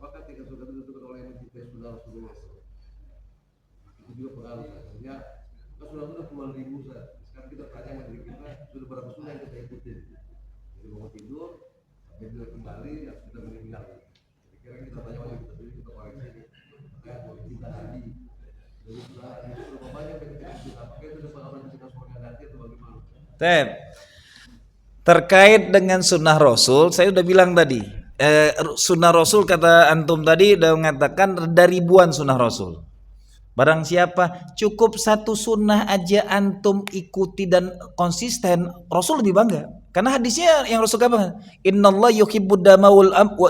B: Apakah tingkat surga itu ditentukan oleh yang mencintai sunnah Rasulullah? Itu juga pengaruh. Artinya kan sunnah itu cuma 1000. Sekarang kita tanya sama diri kita, sudah berapa sunnah yang kita ikutin? Jadi bangun tidur, sampai tidur kembali, ya sudah meninggal. Kira kita banyak orang kita beli kita koreksi. Makanya boleh kita tadi. Jadi sudah itu berapa banyak kita pakai itu dapat orang kita surga nanti atau bagaimana?
A: Tep. Terkait dengan sunnah Rasul, saya udah bilang tadi. Sunnah Rasul kata antum tadi udah mengatakan ada ribuan sunnah Rasul. Barang siapa cukup satu sunnah aja antum ikuti dan konsisten, Rasul lebih bangga. Karena hadisnya yang Rasul katakan, Innallaha yuhibbud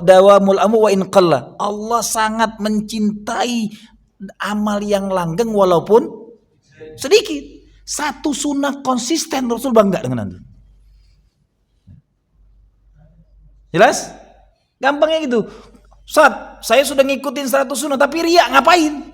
A: dawamul amu wa in qalla. Allah sangat mencintai amal yang langgeng walaupun sedikit. Satu sunnah konsisten Rasul bangga dengan antum. Jelas? Gampangnya gitu. Ustaz, saya sudah ngikutin 100 sunnah tapi riak ngapain?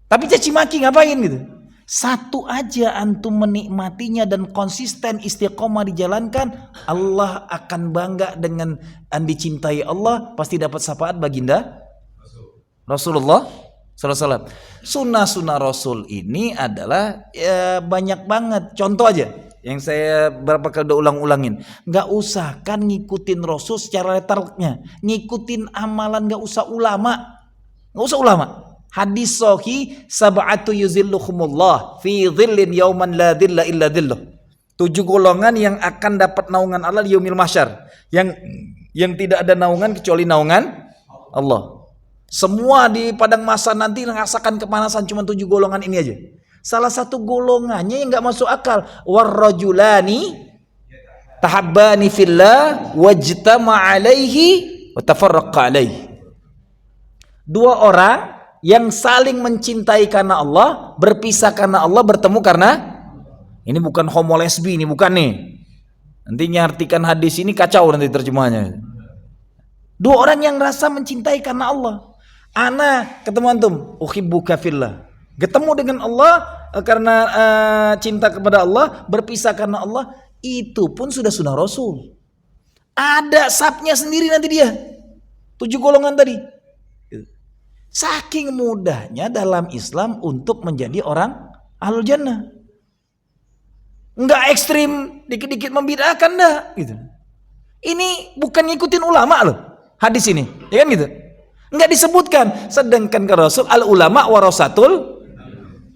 A: Tapi caci maki ngapain gitu? Satu aja antum menikmatinya dan konsisten istiqomah dijalankan, Allah akan bangga dengan dicintai Allah, pasti dapat syafaat baginda Rasulullah SAW. Sunnah-sunnah Rasul ini adalah banyak banget. Contoh aja yang saya berapa kali udah ulang-ulangin. Gak usah kan ngikutin Rasul secara letarnya, ngikutin amalan gak usah ulama. Hadis sahih, sab'atu yuzilluhumullah fi dhillin yauman la dhilla illa dhilluh. 7 golongan yang akan dapat naungan Allah di yaumil mahsyar. Yang tidak ada naungan kecuali naungan Allah. Semua di padang mahsyar nanti merasakan kepanasan, cuma 7 golongan ini aja. Salah satu golongannya yang enggak masuk akal, warrajulani tahabbani fillah wajtama alaihi wa tafarraqa alaihi. 2 orang yang saling mencintai karena Allah, berpisah karena Allah, bertemu karena ini bukan homo lesbi, ini bukan nih. Nanti artikan hadis ini kacau nanti terjemahannya. 2 orang yang rasa mencintai karena Allah. Ana ketemu antum, uhibbuka fillah. Ketemu dengan Allah karena cinta kepada Allah, berpisah karena Allah, itu pun sudah sunnah Rasul. Ada sabnya sendiri nanti dia. 7 golongan tadi. Saking mudahnya dalam Islam untuk menjadi orang ahlul jannah. Enggak ekstrim, dikit-dikit membid'ahkan dah gitu. Ini bukan ngikutin ulama loh. Hadis ini, ya kan gitu. Enggak disebutkan, sedangkan ke Rasul al ulama warasatul,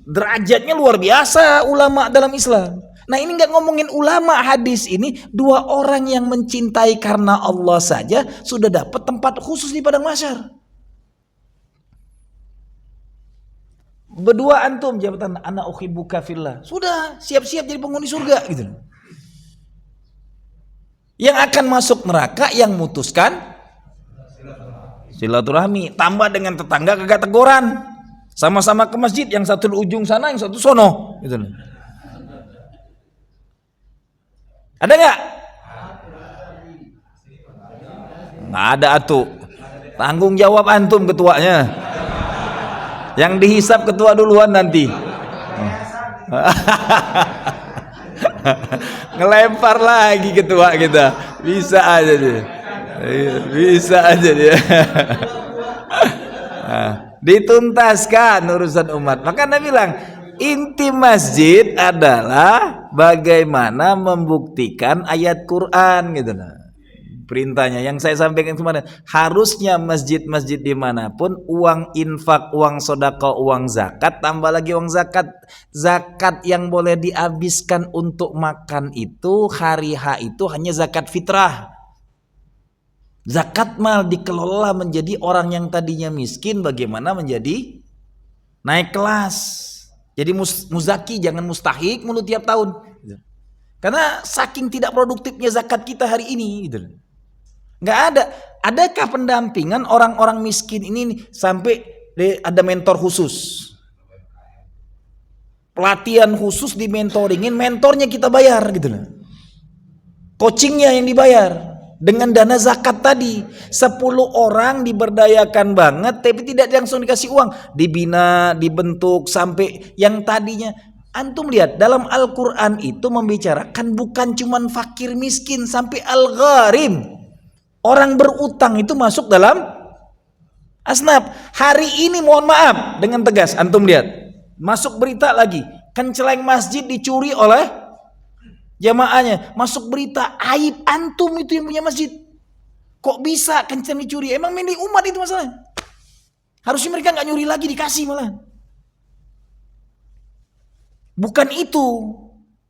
A: derajatnya luar biasa ulama dalam Islam. Nah ini nggak ngomongin ulama, hadis ini 2 orang yang mencintai karena Allah saja sudah dapat tempat khusus di padang mahsyar. Berdua antum jabatan ana uhibbuka fillah, sudah siap-siap jadi penghuni surga gitu. Yang akan masuk neraka yang mutuskan silaturahmi, tambah dengan tetangga kagak teguran. Sama-sama ke masjid, yang satu di ujung sana, yang satu sono gitu. Ada nggak? Nggak ada atuh. Tanggung jawab antum ketuanya. Yang dihisap ketua duluan nanti. Ngelempar lagi ketua kita. Bisa aja dia. Bisa aja dia. Dituntaskan urusan umat. Maka Nabi bilang, inti masjid adalah bagaimana membuktikan ayat Quran gitu nah. Perintahnya yang saya sampaikan kemarin, harusnya masjid-masjid dimanapun uang infak, uang sedekah, uang zakat, tambah lagi uang zakat. Zakat yang boleh dihabiskan untuk makan itu hari H itu hanya zakat fitrah. Zakat mal dikelola menjadi orang yang tadinya miskin, bagaimana menjadi naik kelas. Jadi muzaki, jangan mustahik mulu tiap tahun. Karena saking tidak produktifnya zakat kita hari ini gitu. Nggak ada. Adakah pendampingan orang-orang miskin ini sampai ada mentor khusus, pelatihan khusus, di mentoringin, mentornya kita bayar gitu loh, coachingnya yang dibayar dengan dana zakat tadi. 10 orang diberdayakan banget tapi tidak langsung dikasih uang, dibina, dibentuk sampai yang tadinya. Antum lihat dalam Al-Quran itu membicarakan bukan cuman fakir miskin, sampai al-gharim, orang berutang itu masuk dalam asnaf. Hari ini mohon maaf dengan tegas, antum lihat masuk berita lagi, kenceleng masjid dicuri oleh jamaahnya. Masuk berita, aib antum itu yang punya masjid. Kok bisa kencang dicuri? Emang milik umat itu masalahnya. Harusnya mereka nggak nyuri lagi, dikasih malah. Bukan itu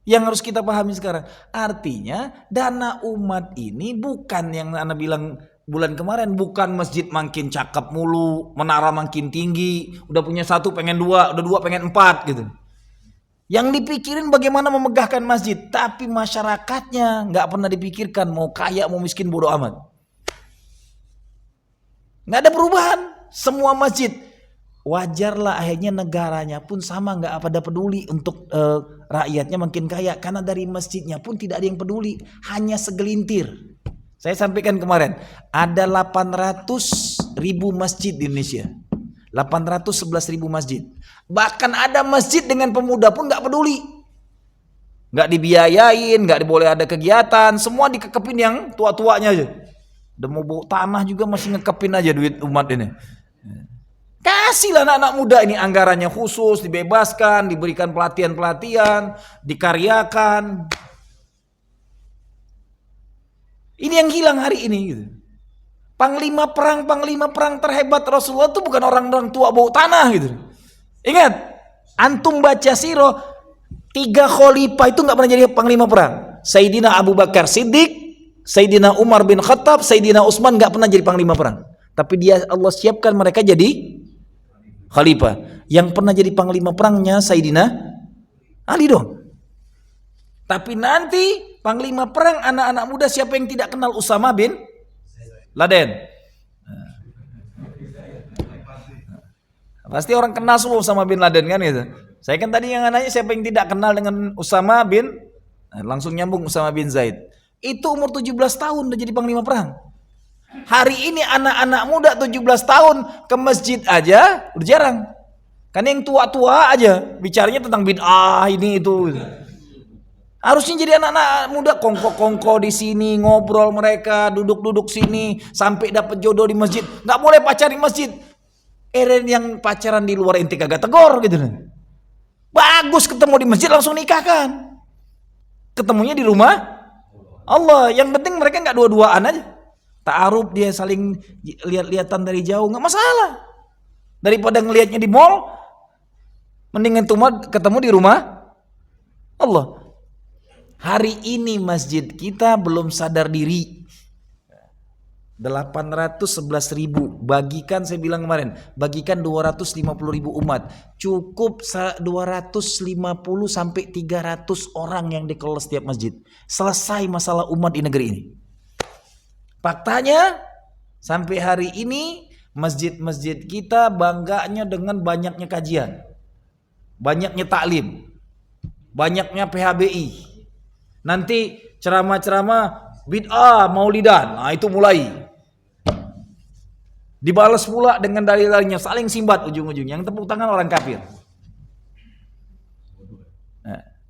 A: yang harus kita pahami sekarang. Artinya dana umat ini bukan yang Anda bilang bulan kemarin, bukan masjid makin cakep mulu, menara makin tinggi, udah punya satu pengen dua, udah dua pengen empat gitu. Yang dipikirin bagaimana memegahkan masjid, tapi masyarakatnya nggak pernah dipikirkan mau kaya mau miskin bodoh amat. Nggak ada perubahan. Semua masjid, wajarlah akhirnya negaranya pun sama, nggak pada peduli untuk rakyatnya makin kaya, karena dari masjidnya pun tidak ada yang peduli, hanya segelintir. Saya sampaikan kemarin, ada 800.000 masjid di Indonesia, 811.000 masjid. Bahkan ada masjid dengan pemuda pun nggak peduli, nggak dibiayain, nggak boleh ada kegiatan, semua dikekepin yang tua-tuanya aja. Udah mau bawa tanah juga masih ngekepin aja duit umat ini. Kasihlah anak-anak muda ini anggarannya khusus, dibebaskan, diberikan pelatihan-pelatihan, dikaryakan. Ini yang hilang hari ini gitu. Panglima perang terhebat Rasulullah itu bukan orang-orang tua bau tanah gitu. Ingat, antum baca sirah, 3 khalifah itu nggak pernah jadi panglima perang. Sayyidina Abu Bakar Siddiq, Sayyidina Umar bin Khattab, Sayyidina Utsman nggak pernah jadi panglima perang. Tapi Allah siapkan mereka jadi khalifah. Yang pernah jadi panglima perangnya Sayyidina Ali dong. Tapi nanti panglima perang anak-anak muda siapa yang tidak kenal Usama bin Laden? Pasti orang kenal semua Usama bin Laden kan gitu. Saya kan tadi yang nanya siapa yang tidak kenal dengan Usama bin, langsung nyambung Usama bin Zaid. Itu umur 17 tahun udah jadi panglima perang. Hari ini anak-anak muda 17 tahun ke masjid aja udah jarang. Kan yang tua-tua aja bicaranya tentang bid'ah ini itu. Harusnya jadi anak-anak muda kongko-kongko di sini, ngobrol mereka, duduk-duduk sini sampai dapat jodoh di masjid. Nggak boleh pacaran di masjid. Yang pacaran di luar inti kagak tegor gitu. Bagus ketemu di masjid langsung nikahkan. Ketemunya di rumah Allah. Yang penting mereka nggak dua-duaan aja. Ta'aruf dia saling lihat-lihatan dari jauh nggak masalah. Daripada ngelihatnya di mall, mendingan ketemu di rumah Allah. Hari ini masjid kita belum sadar diri. 811.000 bagikan, saya bilang kemarin, bagikan 250.000 umat. Cukup 250 sampai 300 orang yang dikelola setiap masjid. Selesai masalah umat di negeri ini. Faktanya sampai hari ini masjid-masjid kita bangganya dengan banyaknya kajian, banyaknya taklim, banyaknya PHBI. Nanti ceramah-ceramah bid'ah maulidan, nah itu mulai dibalas pula dengan dalil-dalilnya, saling simbat ujung-ujungnya. Yang tepuk tangan orang kafir.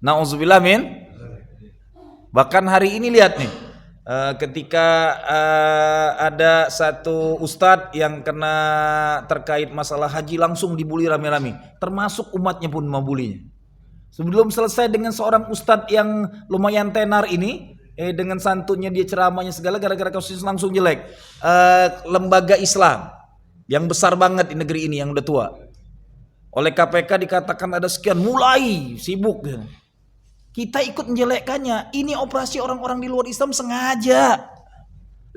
A: Nauzubillah min. Bahkan hari ini lihat nih, ketika ada satu ustadz yang kena terkait masalah haji langsung dibully rame-rame, termasuk umatnya pun membulinya. Sebelum selesai dengan seorang ustadz yang lumayan tenar ini, dengan santunnya dia ceramahnya segala, gara-gara kasus langsung jelek. Lembaga Islam yang besar banget di negeri ini yang udah tua, oleh KPK dikatakan ada sekian, mulai sibuk. Kita ikut menjelekkannya. Ini operasi orang-orang di luar Islam sengaja.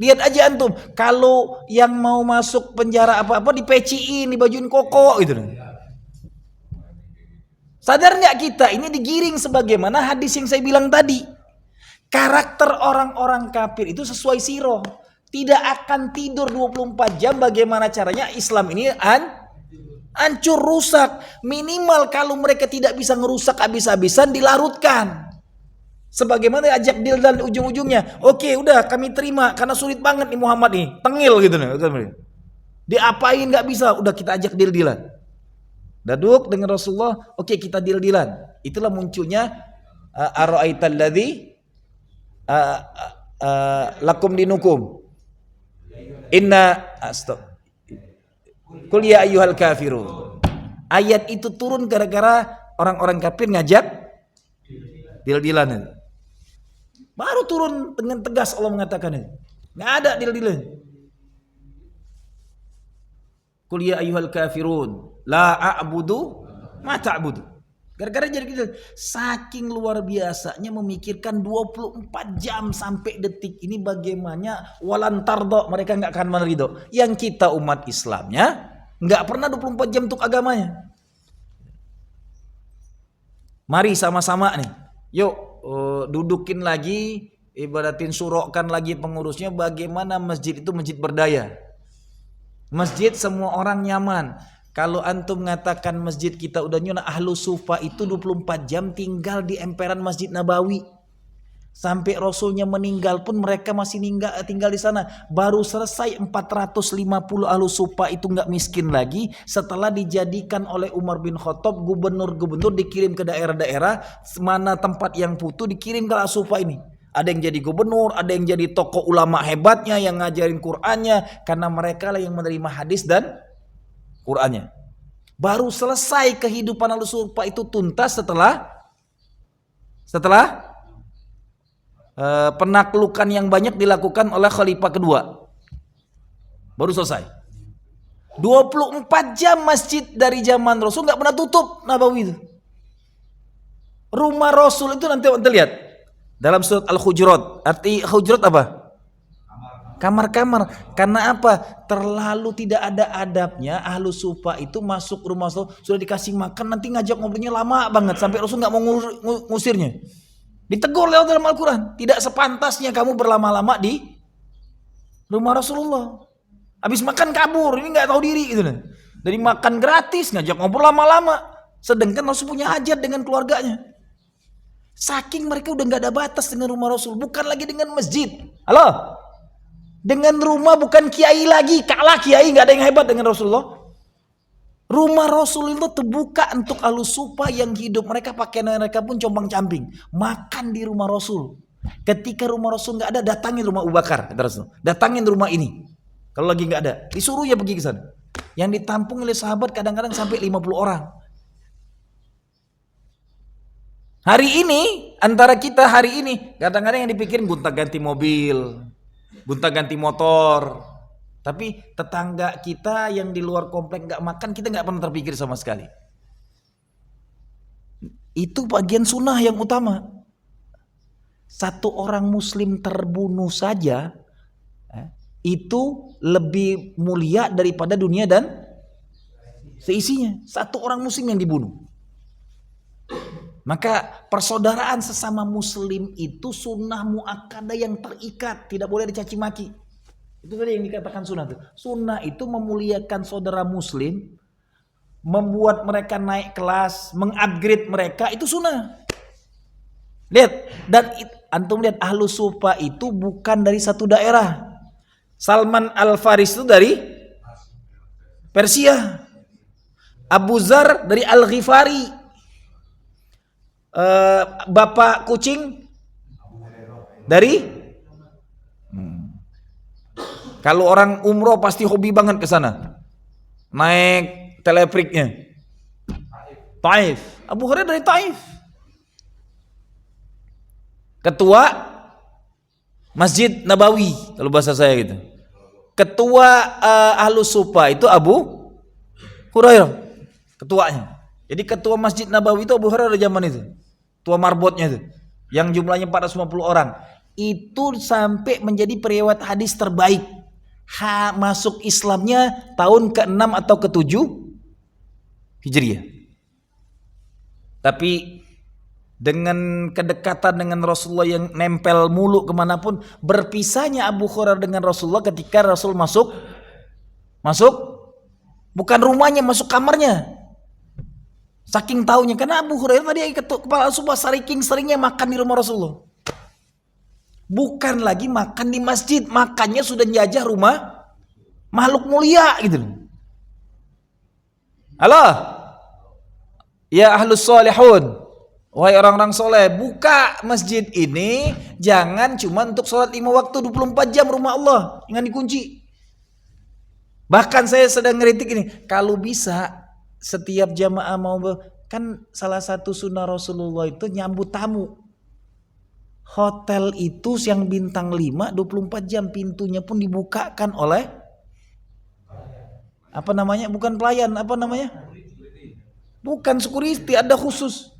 A: Lihat aja antum, kalau yang mau masuk penjara apa-apa dipeciin, dibajuin koko gitu. Sadar nggak kita ini digiring sebagaimana hadis yang saya bilang tadi. Karakter orang-orang kafir itu sesuai sirah. Tidak akan tidur 24 jam. Bagaimana caranya Islam ini hancur, rusak. Minimal kalau mereka tidak bisa ngerusak habis-habisan, dilarutkan. Sebagaimana ajak deal dan ujung-ujungnya, oke udah kami terima karena sulit banget nih Muhammad nih, tengil gitu nih. Diapain nggak bisa, udah kita ajak deal-dealan. Daduk dengan Rasulullah, oke kita deal-dealan. Itulah munculnya ara'aital ladzi lakum dinukum. Inna Qul ya ayyuhal kafirun. Ayat itu turun gara-gara orang-orang kafir ngajak deal-dealan. Baru turun dengan tegas Allah mengatakan itu. Nggak ada deal-deal. Qul ya ayyuhal kafirun la a'budu ma ta'budu. Gara-gara jadi gitu, saking luar biasanya memikirkan 24 jam sampai detik ini bagaimana walan tardo, mereka nggak akan meridho. Yang kita umat Islamnya nggak pernah 24 jam untuk agamanya. Mari sama-sama nih, yuk dudukin lagi, ibadatin surokkan lagi pengurusnya bagaimana masjid itu masjid berdaya. Masjid semua orang nyaman. Kalau antum mengatakan masjid kita udah nyuna, ahlu sufa itu 24 jam tinggal di emperan Masjid Nabawi. Sampai Rasulnya meninggal pun mereka masih tinggal di sana. Baru selesai 450 ahlu sufa itu nggak miskin lagi. Setelah dijadikan oleh Umar bin Khattab gubernur-gubernur, dikirim ke daerah-daerah. Mana tempat yang butuh dikirim ke ahlu sufa ini. Ada yang jadi gubernur, ada yang jadi tokoh ulama hebatnya yang ngajarin Qur'annya. Karena mereka lah yang menerima hadis dan Qur'annya. Baru selesai kehidupan ahlu sufa itu tuntas setelah penaklukan yang banyak dilakukan oleh khalifah kedua. Baru selesai. 24 jam masjid dari zaman Rasul nggak pernah tutup Nabawi itu. Rumah Rasul itu nanti lihat dalam surat Al-Hujurat. Arti Hujurat apa? Kamar-kamar. Karena apa? Terlalu tidak ada adabnya ahlu sufa itu masuk rumah Rasul, sudah dikasih makan nanti ngajak ngobrolnya lama banget sampai Rasul nggak mau ngusirnya. Ditegur lewat dalam Al-Quran, tidak sepantasnya kamu berlama-lama di rumah Rasulullah. Habis makan kabur, ini nggak tahu diri gitu. Dari makan gratis ngajak ngobrol lama-lama, sedangkan Rasul punya hajat dengan keluarganya. Saking mereka udah nggak ada batas dengan rumah Rasul, bukan lagi dengan masjid. Halo? Dengan rumah bukan kiai lagi, kalah kiai, nggak ada yang hebat dengan Rasulullah. Rumah Rasul itu terbuka untuk ahlu sufa yang hidup, mereka pakaian mereka pun compang-camping, makan di rumah Rasul. Ketika rumah Rasul nggak ada, datangin rumah Abu Bakar, kata Rasul. Datangin rumah ini. Kalau lagi nggak ada, disuruh ya pergi ke sana. Yang ditampung oleh sahabat kadang-kadang sampai 50 orang. Hari ini, antara kita hari ini, kadang-kadang yang dipikirin gonta-ganti mobil, gonta-ganti motor. Tapi tetangga kita yang di luar komplek nggak makan, kita nggak pernah terpikir sama sekali. Itu bagian sunnah yang utama. Satu orang muslim terbunuh saja itu lebih mulia daripada dunia dan seisinya. Satu orang muslim yang dibunuh. Maka persaudaraan sesama muslim itu sunnah muakkadah yang terikat, tidak boleh dicaci maki. Itu tadi yang dikatakan sunnah itu. Sunnah itu memuliakan saudara muslim, membuat mereka naik kelas, mengupgrade mereka, itu sunnah. Lihat, dan antum lihat ahlu sufa itu bukan dari satu daerah. Salman Al-Faris itu dari Persia. Abu Zar dari Al-Ghifari. Bapak kucing dari kalau orang umroh pasti hobi banget ke sana. Naik telepriknya. Taif. Abu Hurairah dari Taif. Ketua Masjid Nabawi kalau bahasa saya gitu. Ketua ahlu sufa itu Abu Hurairah, ketuanya. Jadi ketua Masjid Nabawi itu Abu Hurairah zaman itu. Tua marbotnya itu. Yang jumlahnya 450 orang. Itu sampai menjadi periwayat hadis terbaik. Masuk Islamnya tahun ke-6 atau ke-7 Hijriah. Tapi dengan kedekatan dengan Rasulullah yang nempel mulu kemanapun, berpisahnya Abu Hurairah dengan Rasulullah ketika Rasul masuk bukan rumahnya, masuk kamarnya. Saking taunya, karena Abu Hurairah tadi kepala sumpah saking seringnya makan di rumah Rasulullah. Bukan lagi makan di masjid, makannya sudah njajah rumah makhluk mulia gitu. Halo, ya ahlus solihun, wahai orang-orang soleh, buka masjid ini jangan cuma untuk sholat 5 waktu 24 jam rumah Allah, jangan dikunci. Bahkan saya sedang ngeritik ini, kalau bisa setiap jamaah mau, kan salah satu sunnah Rasulullah itu nyambut tamu. Hotel itu yang bintang 5 24 jam pintunya pun dibukakan oleh apa namanya? Bukan pelayan, apa namanya? Bukan security, ada khusus.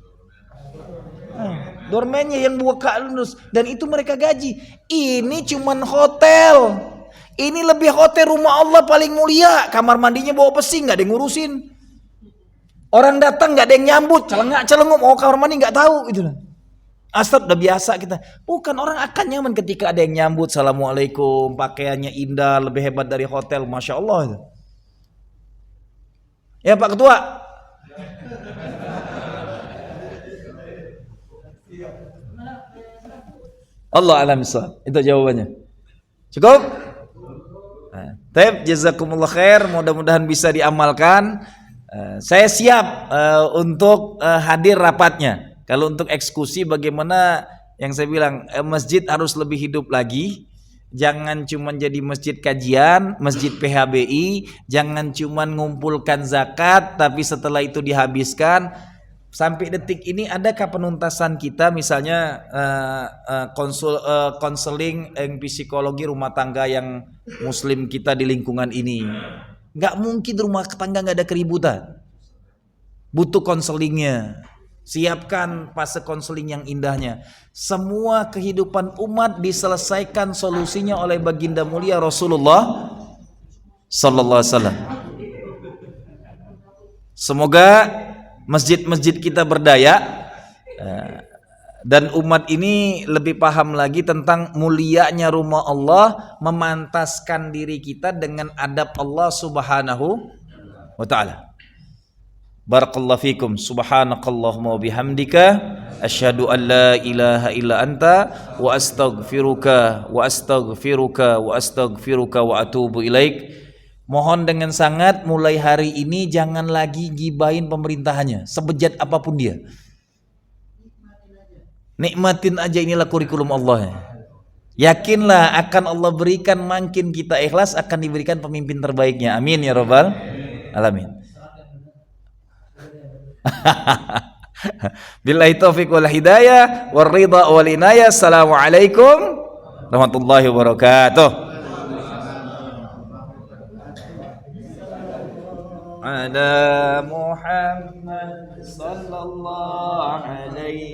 A: Doorman-nya yang buka terus dan itu mereka gaji. Ini cuman hotel. Ini lebih hotel rumah Allah paling mulia. Kamar mandinya bawa besi, nggak ada yang ngurusin. Orang datang nggak ada yang nyambut, celengak mau kamar mandi nggak tahu gitu. Asal udah biasa kita. Bukan, orang akan nyaman ketika ada yang nyambut, assalamualaikum, pakaiannya indah, lebih hebat dari hotel, masya Allah. Ya Pak Ketua. Allah alam shawab. Itu jawabannya. Cukup? Taib, jazakumullah khair. Mudah-mudahan bisa diamalkan. Saya siap untuk hadir rapatnya. Kalau untuk eksekusi bagaimana yang saya bilang, masjid harus lebih hidup lagi. Jangan cuma jadi masjid kajian, masjid PHBI, jangan cuma ngumpulkan zakat tapi setelah itu dihabiskan. Sampai detik ini adakah penuntasan kita misalnya konseling psikologi rumah tangga yang muslim kita di lingkungan ini? Nggak mungkin rumah tangga nggak ada keributan. Butuh konselingnya. Siapkan fase konseling yang indahnya. Semua kehidupan umat diselesaikan solusinya oleh baginda mulia Rasulullah sallallahu alaihi wasallam. Semoga masjid-masjid kita berdaya dan umat ini lebih paham lagi tentang mulianya rumah Allah, memantaskan diri kita dengan adab Allah Subhanahu wa taala. Barakallahu fikum, subhanakallahumma wa bihamdika asyhadu an la ilaha illa anta wa astaghfiruka wa atubu ilaik. Mohon dengan sangat mulai hari ini jangan lagi gibahin pemerintahannya, sebejat apapun dia. Nikmatin aja, inilah kurikulum Allah. Yakinlah akan Allah berikan, makin kita ikhlas akan diberikan pemimpin terbaiknya. Amin ya rabbal alamin. Billahi taufiq wal hidayah war ridha wal inayah. Assalamualaikum warahmatullahi wabarakatuh. Ada Muhammad sallallahu alaihi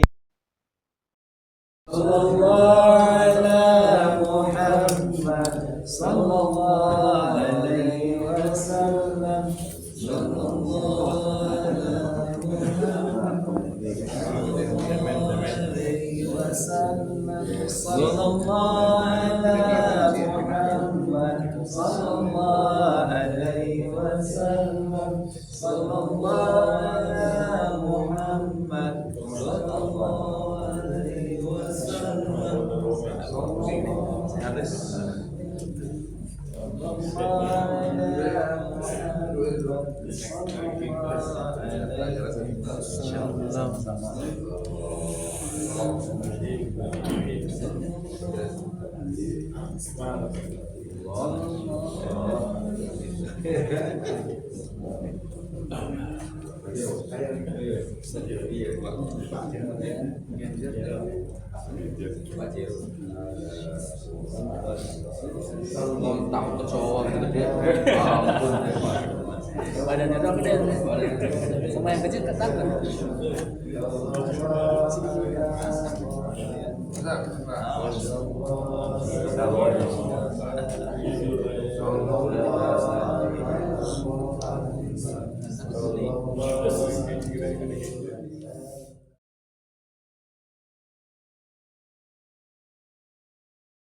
A: Muhammad sallallahu alaihi wasallam.
C: Badannya doang gede, sama yang kecil ketat.